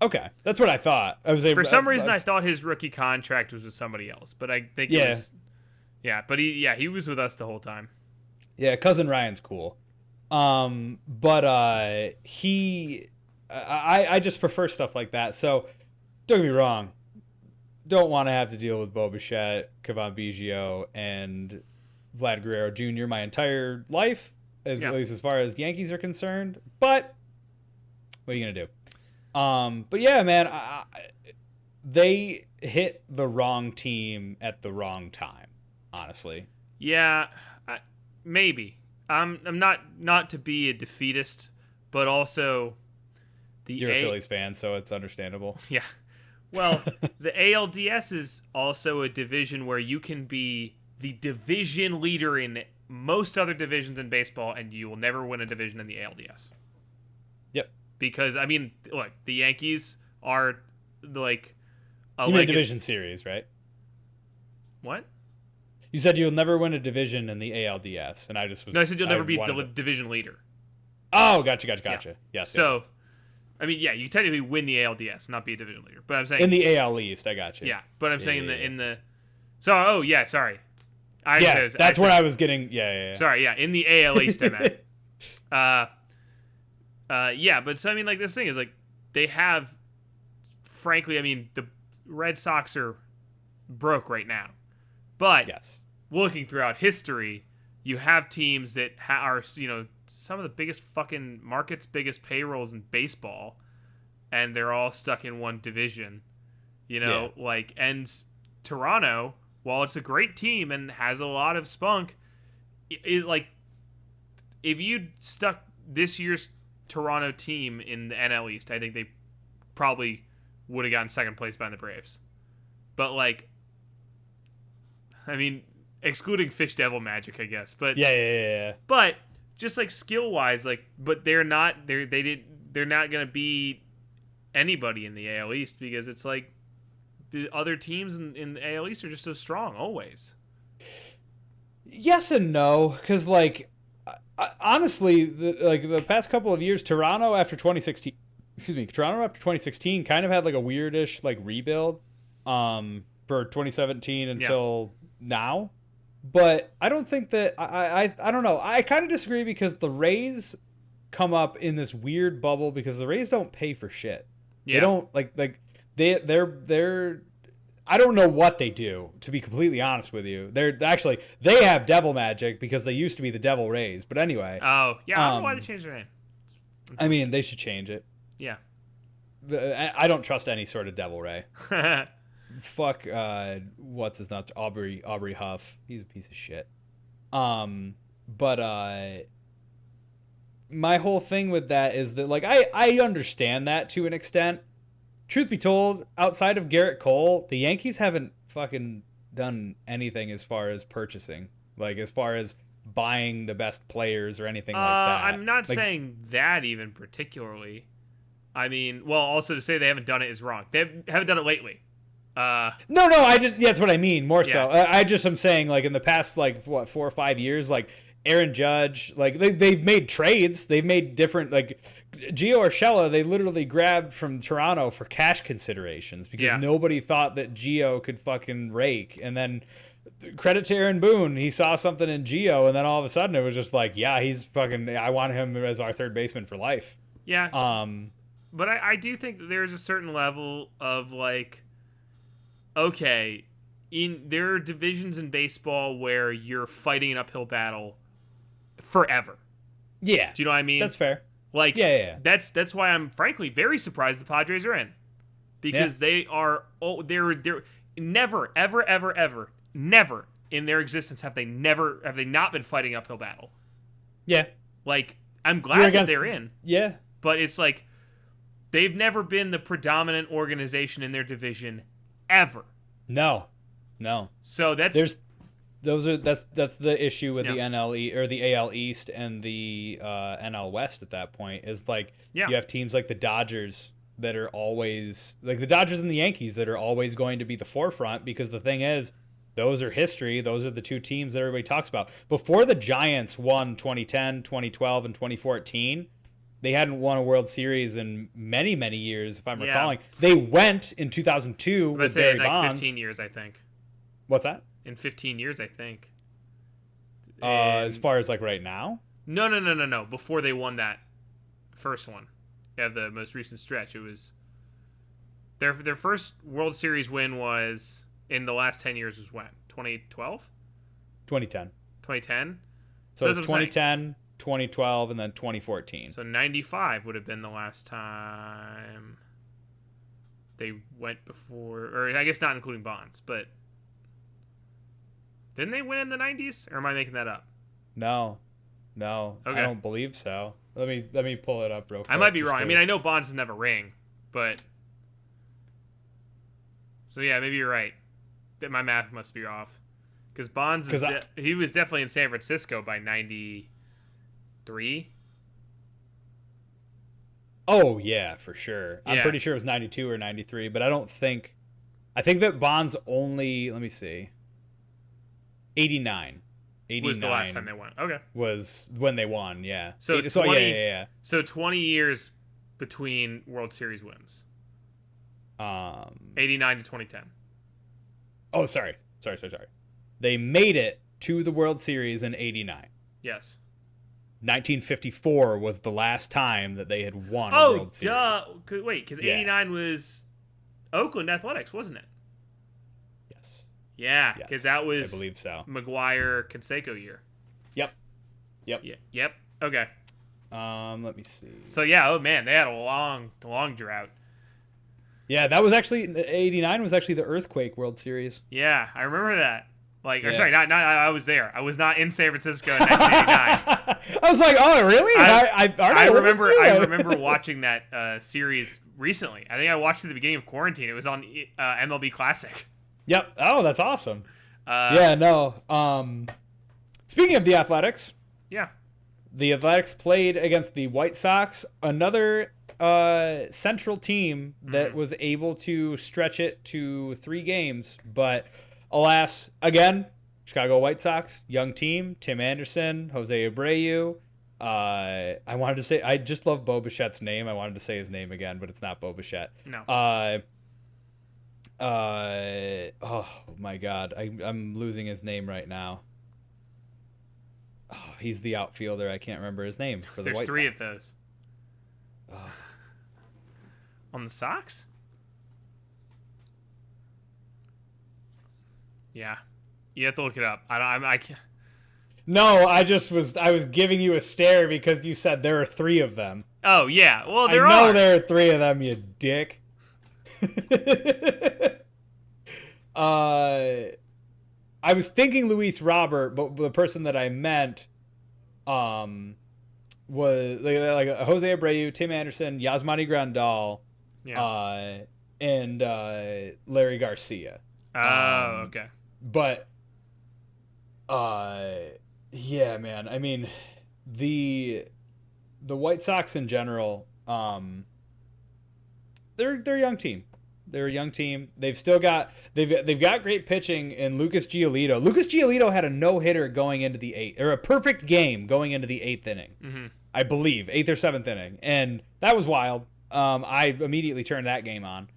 Okay, that's what I thought. For some reason, I thought his rookie contract was with somebody else, but I think it was. Yeah, but he was with us the whole time. Yeah, cousin Ryan's cool. But I just prefer stuff like that. So don't get me wrong. Don't want to have to deal with Bo Bichette, Kevon Biggio, and Vlad Guerrero Jr. my entire life, at least as far as Yankees are concerned. But what are you gonna do? But yeah, man, they hit the wrong team at the wrong time, honestly. Yeah, maybe. I'm not to be a defeatist, but also you're a Phillies fan, so it's understandable. Yeah. Well, the ALDS is also a division where you can be the division leader in most other divisions in baseball, and you will never win a division in the ALDS. Yep. Because, I mean, look, the Yankees are, like, a you mean a division series, right? What? You said you'll never win a division in the ALDS, and I just was... No, I said you'll never be division leader. Oh, gotcha. Yeah. Yes. So, yes. I mean, yeah, you technically win the ALDS, not be a division leader. But I'm saying... In the AL East, I gotcha. Yeah, but I'm saying in the... So, oh, yeah, sorry. That's where I was getting... Yeah. Sorry, yeah, in the AL East, I meant. Yeah, but so I mean, like this thing is like they have, frankly, I mean the Red Sox are broke right now, but yes, looking throughout history, you have teams that are some of the biggest fucking markets, biggest payrolls in baseball, and they're all stuck in one division, like and Toronto, while it's a great team and has a lot of spunk, is like if you stuck this year's Toronto team in the NL East, I think they probably would have gotten second place behind the Braves. But like, I mean, excluding Fish Devil Magic, I guess. But yeah. But just like skill wise, like, but they're not gonna be anybody in the AL East because it's like the other teams in the AL East are just so strong always. Yes and no, because like. Honestly, the past couple of years, Toronto after 2016 kind of had like a weirdish like rebuild for 2017 until now. But I don't think that I don't know. I kind of disagree because the Rays come up in this weird bubble because the Rays don't pay for shit. Yeah. They don't they're I don't know what they do, to be completely honest with you. They have devil magic because they used to be the Devil Rays. But anyway. Oh, yeah. I don't know why they changed their name. I mean, they should change it. Yeah. I don't trust any sort of Devil Ray. Fuck, what's his nuts? Aubrey Huff. He's a piece of shit. But my whole thing with that is that, like, I understand that to an extent. Truth be told, outside of Garrett Cole, the Yankees haven't fucking done anything as far as purchasing, like as far as buying the best players or anything like that. I'm not like, saying that even particularly. I mean, well, also to say they haven't done it is wrong. They haven't done it lately. No, that's what I mean. More Yeah. so, I'm saying, like, in the past, like, what, 4 or 5 years, like Aaron Judge, like they've made trades, they've made different, like Gio Urshela, they literally grabbed from Toronto for cash considerations because nobody thought that Gio could fucking rake, and then credit to Aaron Boone, he saw something in Gio, and then all of a sudden it was just like, yeah, he's fucking, I want him as our third baseman for life. Yeah. But I do think that there's a certain level of, like, okay, there are divisions in baseball where you're fighting an uphill battle forever. Yeah. Do you know what I mean? That's fair. Like, yeah. That's why I'm frankly very surprised the Padres are in, because they are they're never never in their existence have they not been fighting uphill battle. Yeah. Like, I'm glad that they're in. Yeah. But it's like they've never been the predominant organization in their division ever. No. So that's the issue with the NL or the AL East and the NL West at that point, is like you have teams like the Dodgers that are always, like the Dodgers and the Yankees, that are always going to be the forefront, because the thing is, those are history. Those are the two teams that everybody talks about. Before the Giants won 2010, 2012, and 2014, they hadn't won a World Series in many, many years, if I'm recalling. They went in 2002 with Barry Bonds. 15 years, I think. What's that? In 15 years, I think. As far as, like, right now? No. Before they won that first one. Yeah, the most recent stretch. It was their first World Series win was in the last 10 years was when? 2012? 2010. 2010? So it's 2010, 2012, and then 2014. So 95 would have been the last time they went before, or I guess not including Bonds, but didn't they win in the 90s? Or am I making that up? No. Okay. I don't believe so. Let me pull it up real quick. I might be wrong. I mean, I know Bonds doesn't have a ring, but so yeah, maybe you're right. That my math must be off, because Bonds he was definitely in San Francisco by 93. Oh yeah, for sure. I'm Yeah. pretty sure it was 92 or 93, but I think that Bonds only, let me see, 89 was the last time they won. Okay. Was when they won, yeah. So 20, yeah. So 20 years between World Series wins. 89 to 2010. Oh, sorry. They made it to the World Series in 89. Yes. 1954 was the last time that they had won a World Series. Oh, duh. Wait, because 89 was Oakland Athletics, wasn't it? Yes. Yeah, because that was, I believe so, McGuire Canseco year. Yep. Yep. Okay. Let me see. So yeah, oh man, they had a long drought. Yeah, that was actually 89 was actually the Earthquake World Series. Yeah, I remember that. Like, I'm sorry, not I was there. I was not in San Francisco in 1989. I was like, oh really? I remember watching that series recently. I think I watched it at the beginning of quarantine. It was on MLB Classic. Yep. Oh, that's awesome. Speaking of the Athletics. Yeah. The Athletics played against the White Sox, another Central team that was able to stretch it to 3 games. But alas, again, Chicago White Sox, young team, Tim Anderson, Jose Abreu. I just love Bo Bichette's name. I wanted to say his name again, but it's not Bo Bichette. No. Oh my God, I'm losing his name right now. Oh, he's the outfielder. I can't remember his name for the White Sox. There's 3 of those. On the Sox? Yeah, you have to look it up. I can't. No, I was giving you a stare because you said there are 3 of them. Oh yeah, well I know there are 3 of them, you dick. I was thinking Luis Robert, but the person that I meant was like Jose Abreu, Tim Anderson, Yasmani Grandal, Yeah. and Larry Garcia. Oh, okay. But yeah, man. I mean, the White Sox in general, they're a young team. They're a young team. They've got great pitching in Lucas Giolito. Lucas Giolito had a no-hitter going into the eighth, or a perfect game going into the eighth inning. Mm-hmm. I believe, eighth or seventh inning, and that was wild. I immediately turned that game on.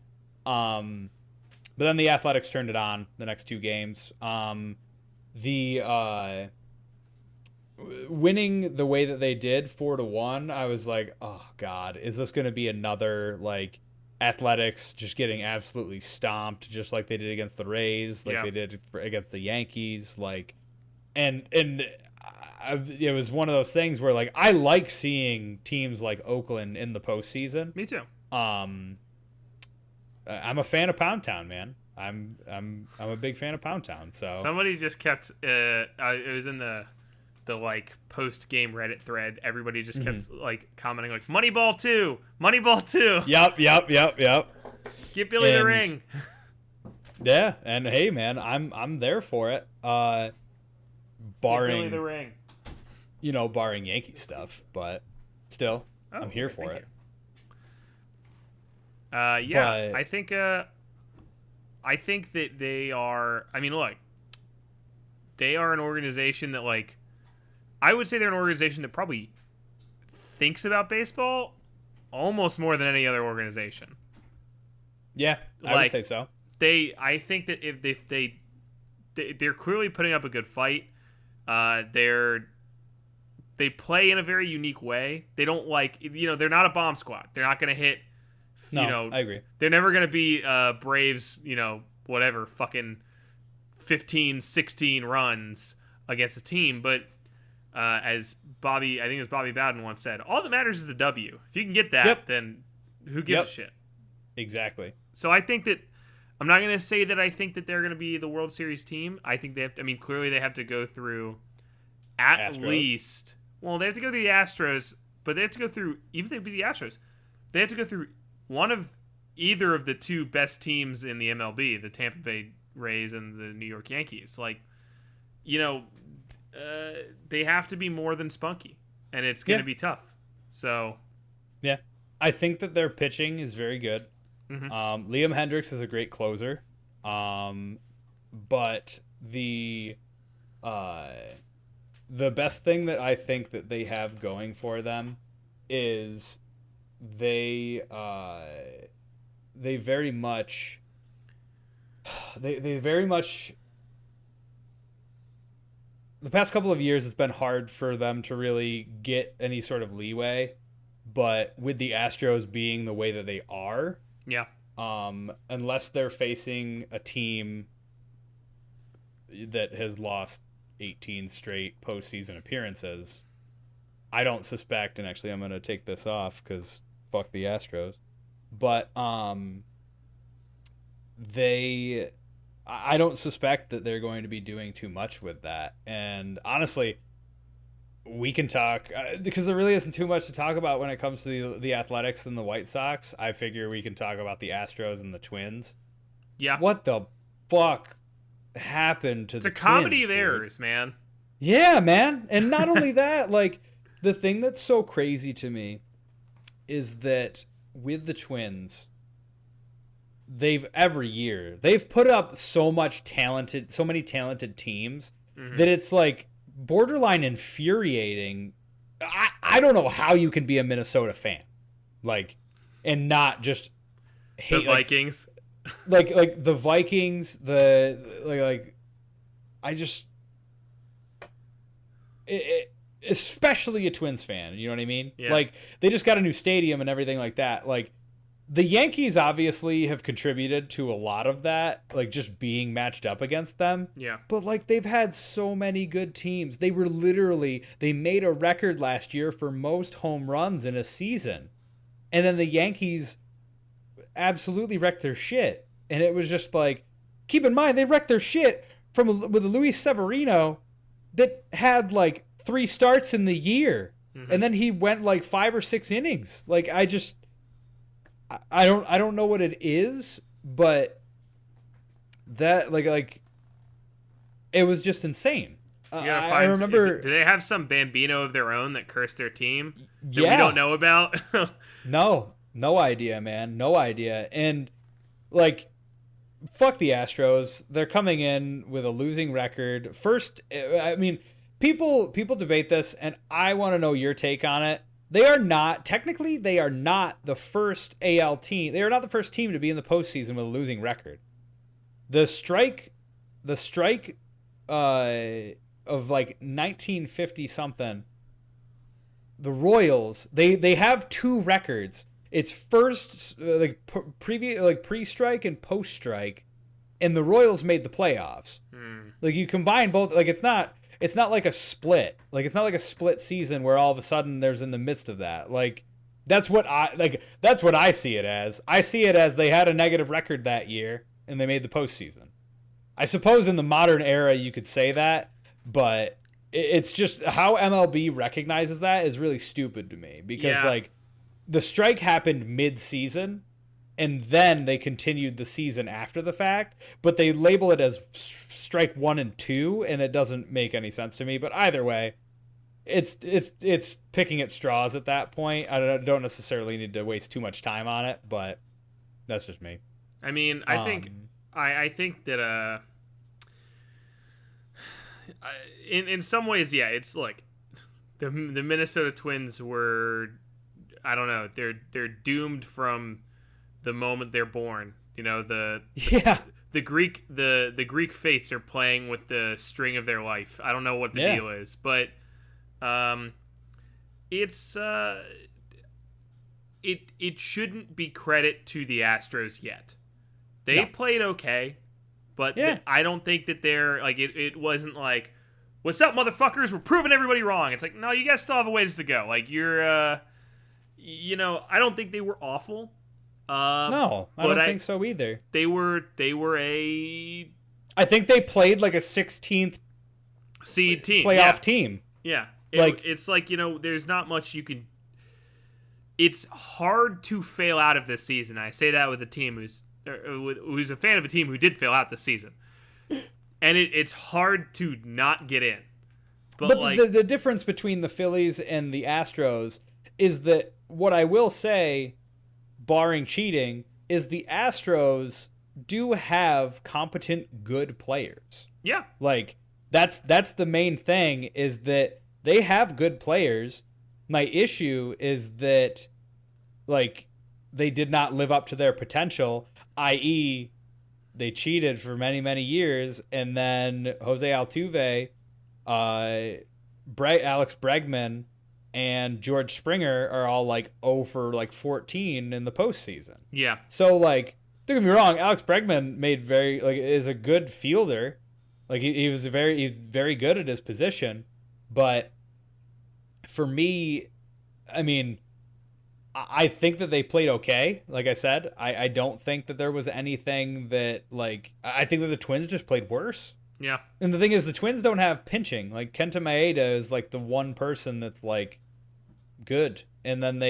But then the Athletics turned it on the next two games. The winning the way that they did 4-1, I was like, oh God, is this going to be another like Athletics just getting absolutely stomped, just like they did against the Rays, like they did against the Yankees, like, and it was one of those things where like I like seeing teams like Oakland in the postseason. Me too. I'm a fan of Pound Town, man. I'm a big fan of Pound Town. So somebody just kept it was in the like post game Reddit thread. Everybody just kept like commenting like Moneyball 2, Moneyball 2. Yep. Get Billy the ring. Yeah, and hey, man, I'm there for it. Barring Get Billy the ring. Barring Yankee stuff, but still, I'm here for it. Yeah, but, I think that they are. I mean, look, they are an organization that, like, I would say they're an organization that probably thinks about baseball almost more than any other organization. Yeah, I would say so. I think that if they're clearly putting up a good fight. They play in a very unique way. They don't they're not a bomb squad. They're not going to hit. No, I agree. They're never going to be Braves, whatever, fucking 15, 16 runs against a team. But as I think it was Bobby Bowden once said, all that matters is the W. If you can get that, then who gives a shit? Exactly. So I think that I'm not going to say that I think that they're going to be the World Series team. I think clearly they have to go through at least. Well, they have to go through the Astros, but they have to go through, even if they beat the Astros, they have to go through one of either of the two best teams in the MLB, the Tampa Bay Rays and the New York Yankees. Like, they have to be more than spunky, and it's going to be tough. So, yeah, I think that their pitching is very good. Mm-hmm. Liam Hendricks is a great closer, but the best thing that I think that they have going for them is they very much the past couple of years it's been hard for them to really get any sort of leeway, but with the Astros being the way that they are, unless they're facing a team that has lost 18 straight postseason appearances, I don't suspect, and actually I'm going to take this off because fuck the Astros, but I don't suspect that they're going to be doing too much with that. And honestly, we can talk, because there really isn't too much to talk about when it comes to the Athletics and the White Sox. I figure we can talk about the Astros and the Twins. Yeah. What the fuck happened to the Twins? It's a comedy of dude? errors, man. Yeah, man. And not only that, like, the thing that's so crazy to me is that with the Twins, every year they've put up so many talented teams that it's like borderline infuriating. I don't know how you can be a Minnesota fan, like, and not just hate the Vikings, like the Vikings, especially a Twins fan, you know what I mean? Yeah. Like, they just got a new stadium and everything like that. Like, the Yankees obviously have contributed to a lot of that, like, just being matched up against them. Yeah. But, like, they've had so many good teams. They made a record last year for most home runs in a season. And then the Yankees absolutely wrecked their shit. And it was just like, keep in mind, they wrecked their shit with a Luis Severino that had like 3 starts in the year. Mm-hmm. And then he went like 5 or 6 innings. Like I don't know what it is, but that like it was just insane. I remember. Do they have some Bambino of their own that cursed their team that Yeah. we don't know about? No idea, man. No idea. And like, fuck the Astros. They're coming in with a losing record. First, I mean, people debate this, and I want to know your take on it. They are not the first AL team. They are not the first team to be in the postseason with a losing record. The strike of like 1950 something. The Royals, they have 2 records. It's first pre-strike and post-strike, and the Royals made the playoffs. Like you combine both, like it's not like a split. Like it's not like a split season where all of a sudden there's in the midst of that. Like that's what I see it as. I see it as they had a negative record that year and they made the postseason. I suppose in the modern era you could say that, but it's just how MLB recognizes that is really stupid to me because like the strike happened mid-season and then they continued the season after the fact, but they label it as strike 1 and 2 and it doesn't make any sense to me. But either way, it's picking at straws at that point. I don't necessarily need to waste too much time on it, but that's just me. I mean, I think that in some ways, yeah, it's like the Minnesota Twins were, I don't know, they're doomed from the moment they're born. You know, the Greek fates are playing with the string of their life. I don't know what the deal is, but it's it shouldn't be credit to the Astros yet. They played okay, but I don't think that they're like it wasn't like, what's up, motherfuckers? We're proving everybody wrong. It's like, no, you guys still have a ways to go. Like you're I don't think they were awful. No, I don't think so either. They were a. I think they played like a 16th seed team, playoff team. Yeah, it's like there's not much you can. It's hard to fail out of this season. I say that with a team who's a fan of a team who did fail out this season, and it's hard to not get in. But like the difference between the Phillies and the Astros is that what I will say, barring cheating, is the Astros do have competent, good players. Yeah. Like, that's the main thing, is that they have good players. My issue is that, like, they did not live up to their potential, i.e., they cheated for many, many years, and then Jose Altuve, Alex Bregman, and George Springer are all like 0 for like 14 in the postseason. Yeah. So like, don't get me wrong, Alex Bregman is a good fielder. Like he's very good at his position, but for me, I mean, I think that they played okay. Like I said, I don't think that there was anything that like, I think that the Twins just played worse. Yeah. And the thing is, the Twins don't have pitching. Like Kenta Maeda is like the one person that's like good, and then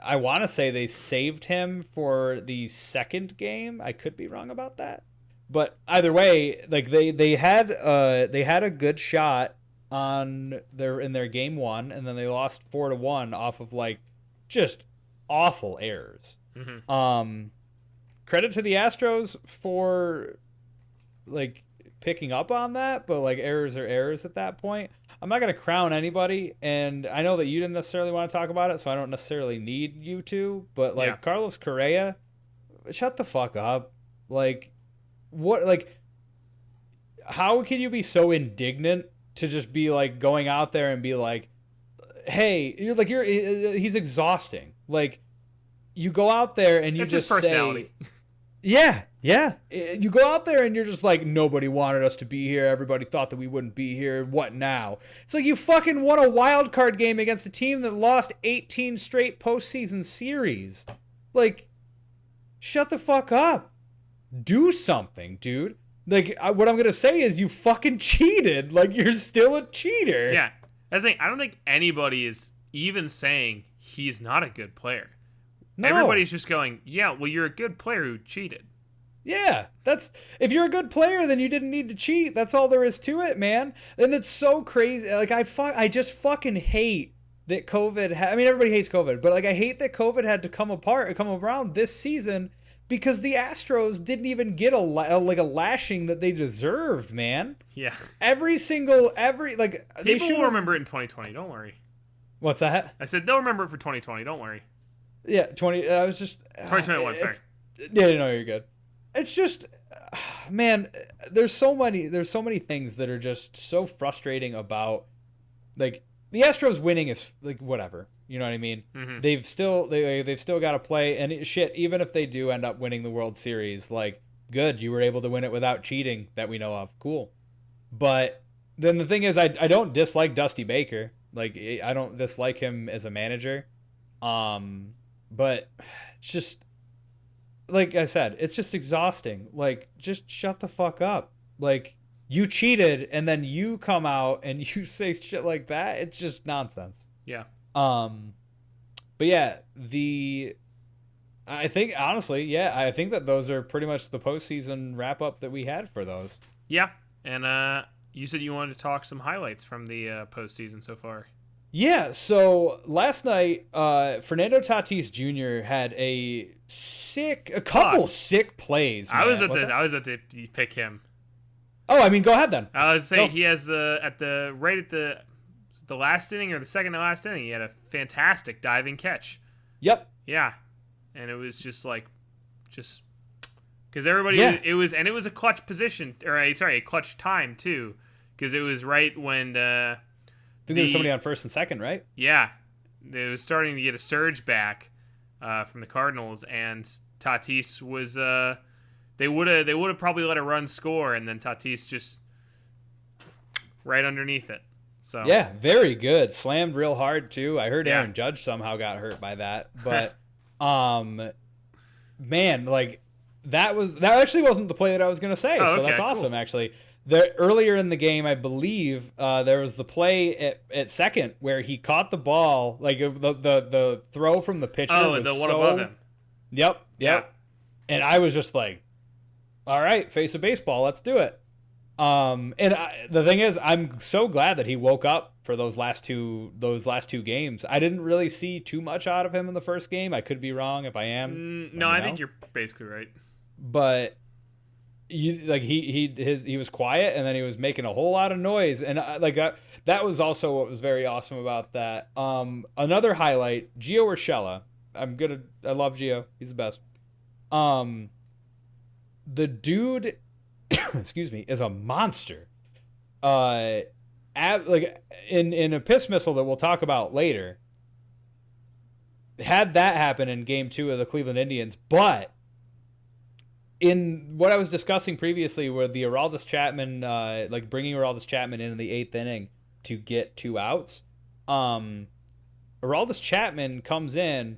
I want to say they saved him for the second game. I could be wrong about that, but either way, like they had a good shot in their game 1, and then they lost 4-1 off of like just awful errors. Mm-hmm. Credit to the Astros for like picking up on that, but like errors are errors at that point. I'm not going to crown anybody, and I know that you didn't necessarily want to talk about it, so I don't necessarily need you to, but like Carlos Correa, shut the fuck up. Like, what, like, how can you be so indignant to just be like going out there and be like, hey, he's exhausting. Like, you go out there and you That's just his personality. say, yeah. You go out there and you're just like, nobody wanted us to be here. Everybody thought that we wouldn't be here. What now? It's like you fucking won a wild card game against a team that lost 18 straight postseason series. Like, shut the fuck up. Do something, dude. Like, what I'm going to say is you fucking cheated. Like, you're still a cheater. Yeah. I don't think anybody is even saying he's not a good player. No. Everybody's just going, yeah, well, you're a good player who cheated. Yeah, if you're a good player, then you didn't need to cheat. That's all there is to it, man. And it's so crazy. Like I just fucking hate that COVID. I mean, everybody hates COVID, but like I hate that COVID had to come around this season because the Astros didn't even get a lashing that they deserved, man. Yeah. People will remember it in 2020. Don't worry. What's that? I said they'll remember it for 2020. Don't worry. Yeah, 2021. Sorry. Yeah, no, you're good. It's just, man, there's so many things that are just so frustrating about, like, the Astros winning is like whatever, you know what I mean? Mm-hmm. They've still got to play, and even if they do end up winning the World Series, like, good, you were able to win it without cheating that we know of, cool. But then the thing is, I don't dislike Dusty Baker, like I don't dislike him as a manager, but it's just. Like I said, it's just exhausting. Like, just shut the fuck up. Like, you cheated, and then you come out and you say shit like that. It's just nonsense. Yeah. But yeah, I think that those are pretty much the postseason wrap up that we had for those. Yeah, and you said you wanted to talk some highlights from the postseason so far. Yeah, so last night, Fernando Tatis Jr. had a couple sick plays. Man. I was about to pick him. Oh, I mean, go ahead then. I was saying he has at the last inning or the second to last inning, he had a fantastic diving catch. Yep. Yeah, and it was just because everybody it was a clutch position a clutch time too, because it was right when. I think there was somebody on first and second, right? Yeah. It was starting to get a surge back from the Cardinals, and Tatis was they would have probably let a run score, and then Tatis just right underneath it. So yeah, very good. Slammed real hard too. I heard Aaron Judge somehow got hurt by that, but man, like that actually wasn't the play that I was gonna say. So that's awesome, cool. Actually. Earlier in the game, I believe there was the play at second where he caught the ball, like the throw from the pitcher. Was the one above him. Yep. Yeah. And I was just like, all right, face of baseball, let's do it. The thing is, I'm so glad that he woke up for those last two games. I didn't really see too much out of him in the first game. I could be wrong. If I am, no, I think you're basically right. But. He was quiet, and then he was making a whole lot of noise, and that was also what was very awesome about that. Another highlight, Gio Urshela. I love Gio. He's the best. The dude, excuse me, is a monster. In a piss missile that we'll talk about later. Had that happen in Game 2 of the Cleveland Indians, but. In what I was discussing previously, where the Aroldis Chapman, bringing Aroldis Chapman in the 8th inning to get 2 outs, Aroldis Chapman comes in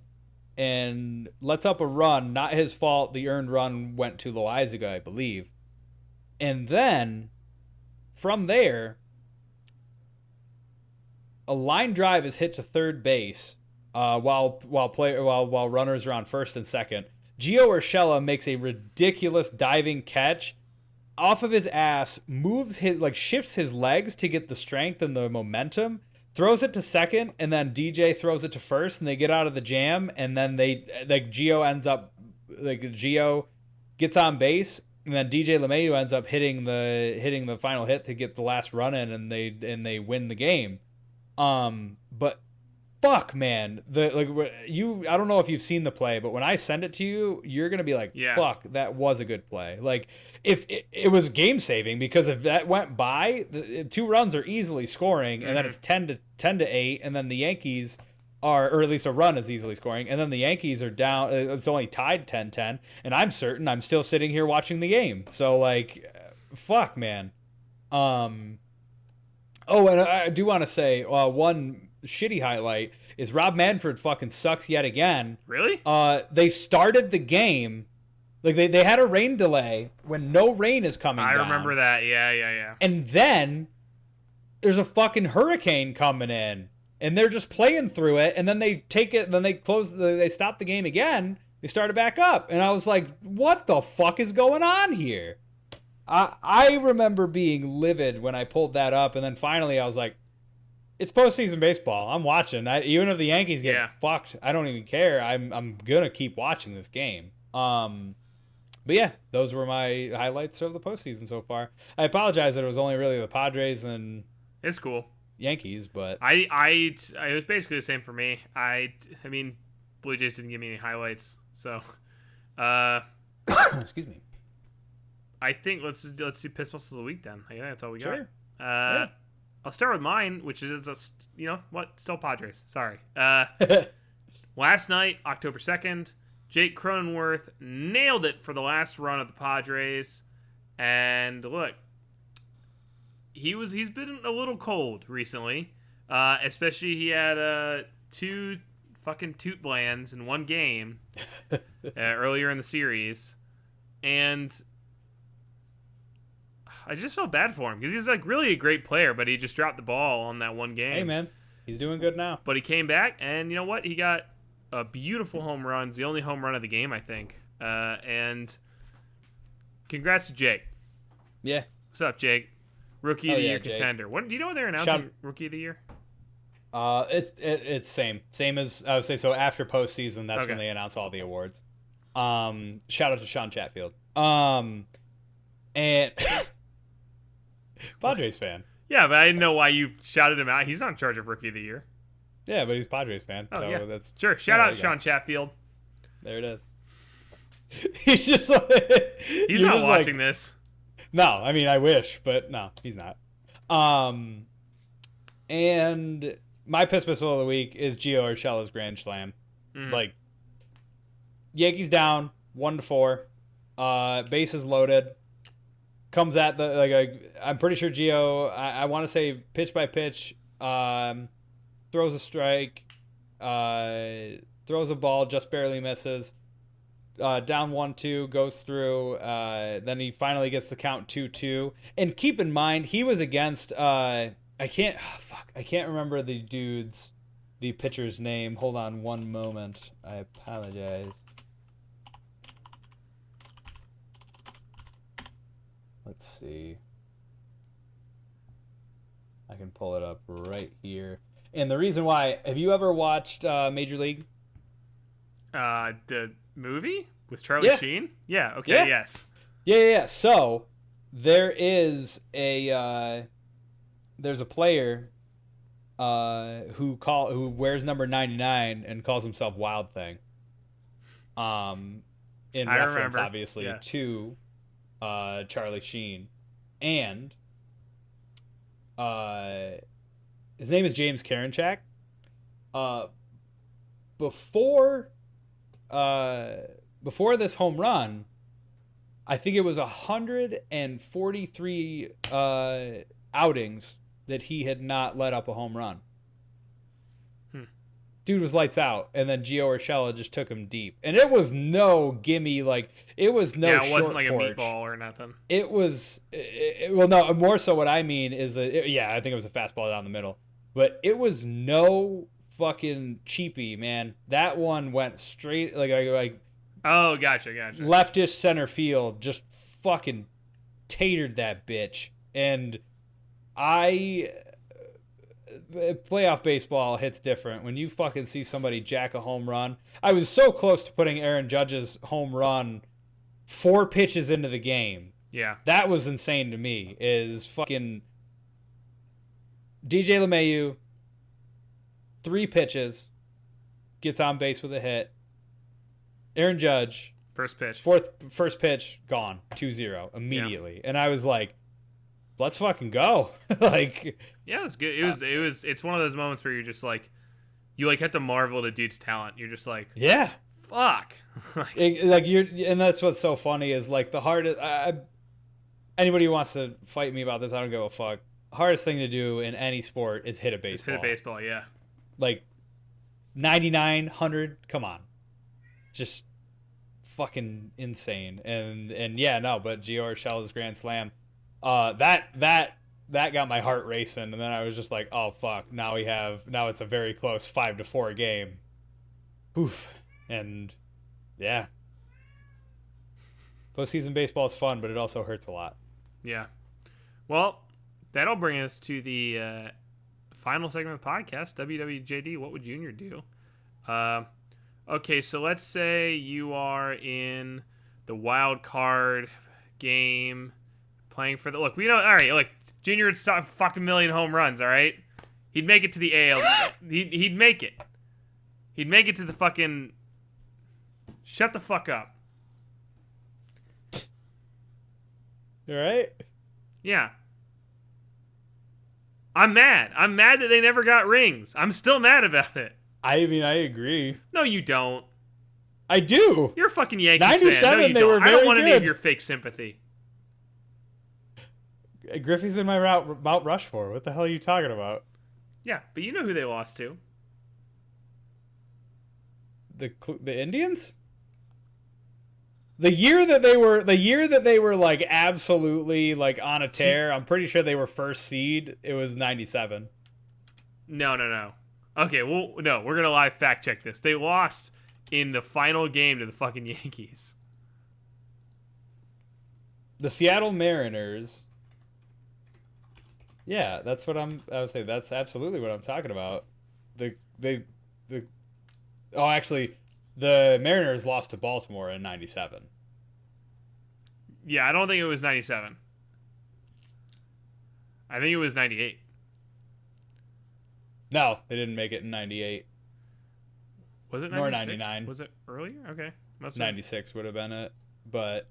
and lets up a run. Not his fault. The earned run went to Loaizaga, I believe. And then, from there, a line drive is hit to third base while runners are on first and second. Gio Urshela makes a ridiculous diving catch off of his ass, shifts his legs to get the strength and the momentum, throws it to second, and then DJ throws it to first, and they get out of the jam, and then Gio gets on base, and then DJ LeMahieu ends up hitting the final hit to get the last run in, and they win the game. But fuck, man, I don't know if you've seen the play, but when I send it to you, you're gonna be like, fuck, that was a good play. Like, if it was game saving, because if that went by, 2 runs are easily scoring, and then it's 10 to 8, and then the Yankees are, or at least a run is easily scoring, and then the Yankees are down. It's only tied 10-10, and I'm certain I'm still sitting here watching the game. So like, fuck, man. And I do want to say one shitty highlight is Rob Manfred fucking sucks yet again. Really? They started the game, like they had a rain delay when no rain is coming down. I remember that. Yeah. And then there's a fucking hurricane coming in, and they're just playing through it, and then they take it, then they stop the game again, they start it back up, and I was like, what the fuck is going on here? I remember being livid when I pulled that up, and then finally I was like, it's postseason baseball. I'm watching. Even if the Yankees get fucked, I don't even care. I'm gonna keep watching this game. But yeah, those were my highlights of the postseason so far. I apologize that it was only really the Padres and it's cool Yankees, but I it was basically the same for me. I mean, Blue Jays didn't give me any highlights, so excuse me. I think let's do piss puzzles of the week then. I think that's all we got. Sure. Yeah. I'll start with mine, which is still Padres. Sorry. Last night, October 2nd, Jake Cronenworth nailed it for the last run of the Padres, and look, he's been a little cold recently, especially he had 2 fucking toot blands in one game earlier in the series, and I just felt bad for him because he's like really a great player, but he just dropped the ball on that one game. Hey man, he's doing good now. But he came back, and you know what? He got a beautiful home run. It's the only home run of the game, I think. And congrats to Jake. Yeah. What's up, Jake? Rookie of the Year Jake. contender. What do you know when they're announcing Rookie of the Year? It's same as I would say. So after postseason, that's when they announce all the awards. Shout out to Sean Chatfield. And Padres fan. Yeah, but I didn't know why you shouted him out. He's not in charge of Rookie of the Year. Yeah, but he's Padres fan. Oh, so yeah. That's sure. Shout out to Sean Chatfield. There it is. He's just like he's not watching this. No, I mean I wish, but no, he's not. And my piss pistol of the week is Gio Urshela's grand slam. Mm-hmm. Like Yankees down 1-4, bases loaded. Comes at I'm pretty sure Gio. I want to say pitch by pitch. Throws a strike. Throws a ball, just barely misses. Down 1-2, goes through. Then he finally gets the count 2-2. And keep in mind, he was against. I can't remember the pitcher's name. Hold on one moment. I apologize. Let's see. I can pull it up right here. And the reason why, have you ever watched Major League? The movie with Charlie Sheen? Yeah, okay, yeah. Yes. Yeah. So, there's a player who wears number 99 and calls himself Wild Thing. In reference, obviously, to Charlie Sheen, and his name is James Karinchak. Before this home run, I think it was 143 outings that he had not let up a home run. Dude was lights out, and then Gio Urshela just took him deep, and it was no gimme, it was no. Yeah, it wasn't like a meatball or nothing. It was, well, no, more so. What I mean is that, I think it was a fastball down the middle, but it was no fucking cheapy, man. That one went straight, oh, gotcha. Leftish center field, just fucking tatered that bitch, and playoff baseball hits different when you fucking see somebody jack a home run. I was so close to putting Aaron Judge's home run 4 pitches into the game. Yeah. That was insane to me. Is fucking DJ LeMahieu, 3 pitches, gets on base with a hit. Aaron Judge, first pitch, gone, 2-0 immediately. Yeah. And I was like, let's fucking go. Yeah, it was good. It's one of those moments where you're just like, you have to marvel at a dude's talent. You're just like, yeah, fuck. And that's what's so funny is the hardest. Anybody who wants to fight me about this, I don't give a fuck. Hardest thing to do in any sport is hit a baseball. Hit a baseball, yeah. 99, 100. Come on, just fucking insane. And yeah, no, but Gio Urshela's grand slam. That that got my heart racing, and then I was just like, oh fuck, now it's a very close 5-4 game. Oof. And yeah. Postseason baseball is fun, but it also hurts a lot. Yeah. Well, that'll bring us to the final segment of the podcast, WWJD, What Would Junior Do? Okay, so let's say you are in the wild card game playing for the... Look, we know... All right, look, Junior would stop fucking million home runs, all right? He'd make it to the AL. He'd make it. He'd make it to the fucking... Shut the fuck up. All right? Yeah. I'm mad. I'm mad that they never got rings. I'm still mad about it. I mean, I agree. No, you don't. I do. You're a fucking Yankees 97, fan. No, you they don't. were I don't very want any of good. your fake sympathy. Griffey's in my Mount Rushmore. What the hell are you talking about? Yeah, but you know who they lost to. The Indians? The year that they were like absolutely like on a tear, I'm pretty sure they were first seed. It was 97. No. Okay, well, no, we're gonna live fact check this. They lost in the final game to the fucking Yankees. The Seattle Mariners. Yeah, that's what I would say. That's absolutely what I'm talking about. Actually, the Mariners lost to Baltimore in 97. Yeah, I don't think it was 97. I think it was 98. No, they didn't make it in 98. Was it 96? Nor 99. Was it earlier? Okay. Must have 96 would have been it. But,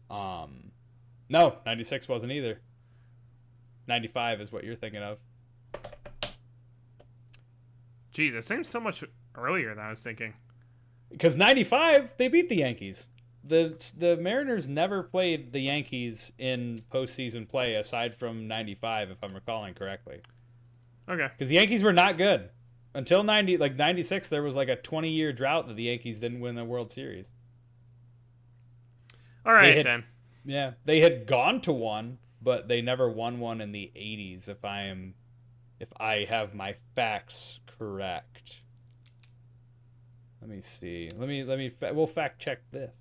no, 96 wasn't either. 95 is what you're thinking of. Jeez, it seems so much earlier than I was thinking. Because 95, they beat the Yankees. The Mariners never played the Yankees in postseason play aside from 95, if I'm recalling correctly. Okay. Because the Yankees were not good. Until 96, there was like a 20-year drought that the Yankees didn't win the World Series. All right, then. Yeah, they had gone to one, but they never won one in the 80s, if I have my facts correct. Let me see. We'll fact check this.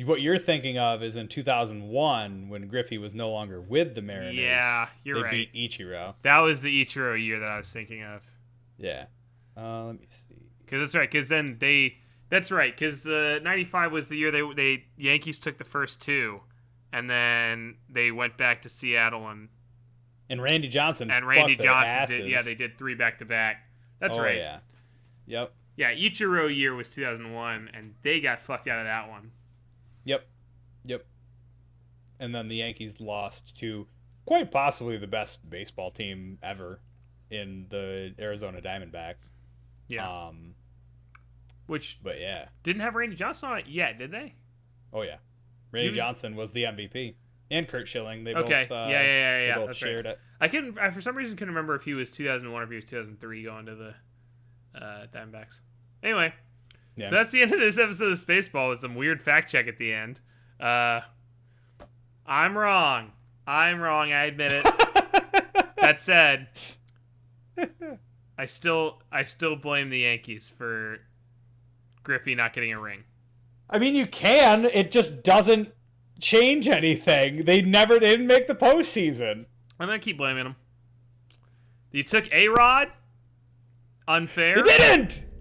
What you're thinking of is in 2001 when Griffey was no longer with the Mariners. Yeah, you're right. They beat Ichiro. That was the Ichiro year that I was thinking of. Yeah. Let me see. Because that's right. Because then that's right. Because 95 was the year they Yankees took the first two, and then they went back to Seattle and Randy Johnson. Did. They did 3 back-to-back. That's right. Yeah. Yep. Yeah, Ichiro year was 2001, and they got fucked out of that one. Yep. And then the Yankees lost to quite possibly the best baseball team ever in the Arizona Diamondbacks. Yeah. But yeah. Didn't have Randy Johnson on it yet, did they? Oh yeah. Randy Johnson was the MVP. And Kurt Schilling. They both yeah. They both That's shared right. I for some reason couldn't remember if he was 2001 or if he was 2003 going to the Diamondbacks. Anyway. Yeah. So that's the end of this episode of SpaceBall with some weird fact check at the end. I'm wrong. I admit it. That said, I still blame the Yankees for Griffey not getting a ring. I mean, you can. It just doesn't change anything. They didn't make the postseason. I'm gonna keep blaming them. You took A-Rod? Unfair? They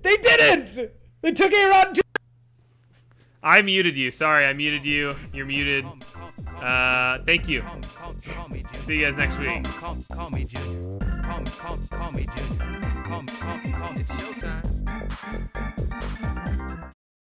didn't! They took A-Rod too! I muted you. Sorry, I muted you. You're muted. Thank you. See you guys next week. Call me Junior. Call me Junior. It's showtime.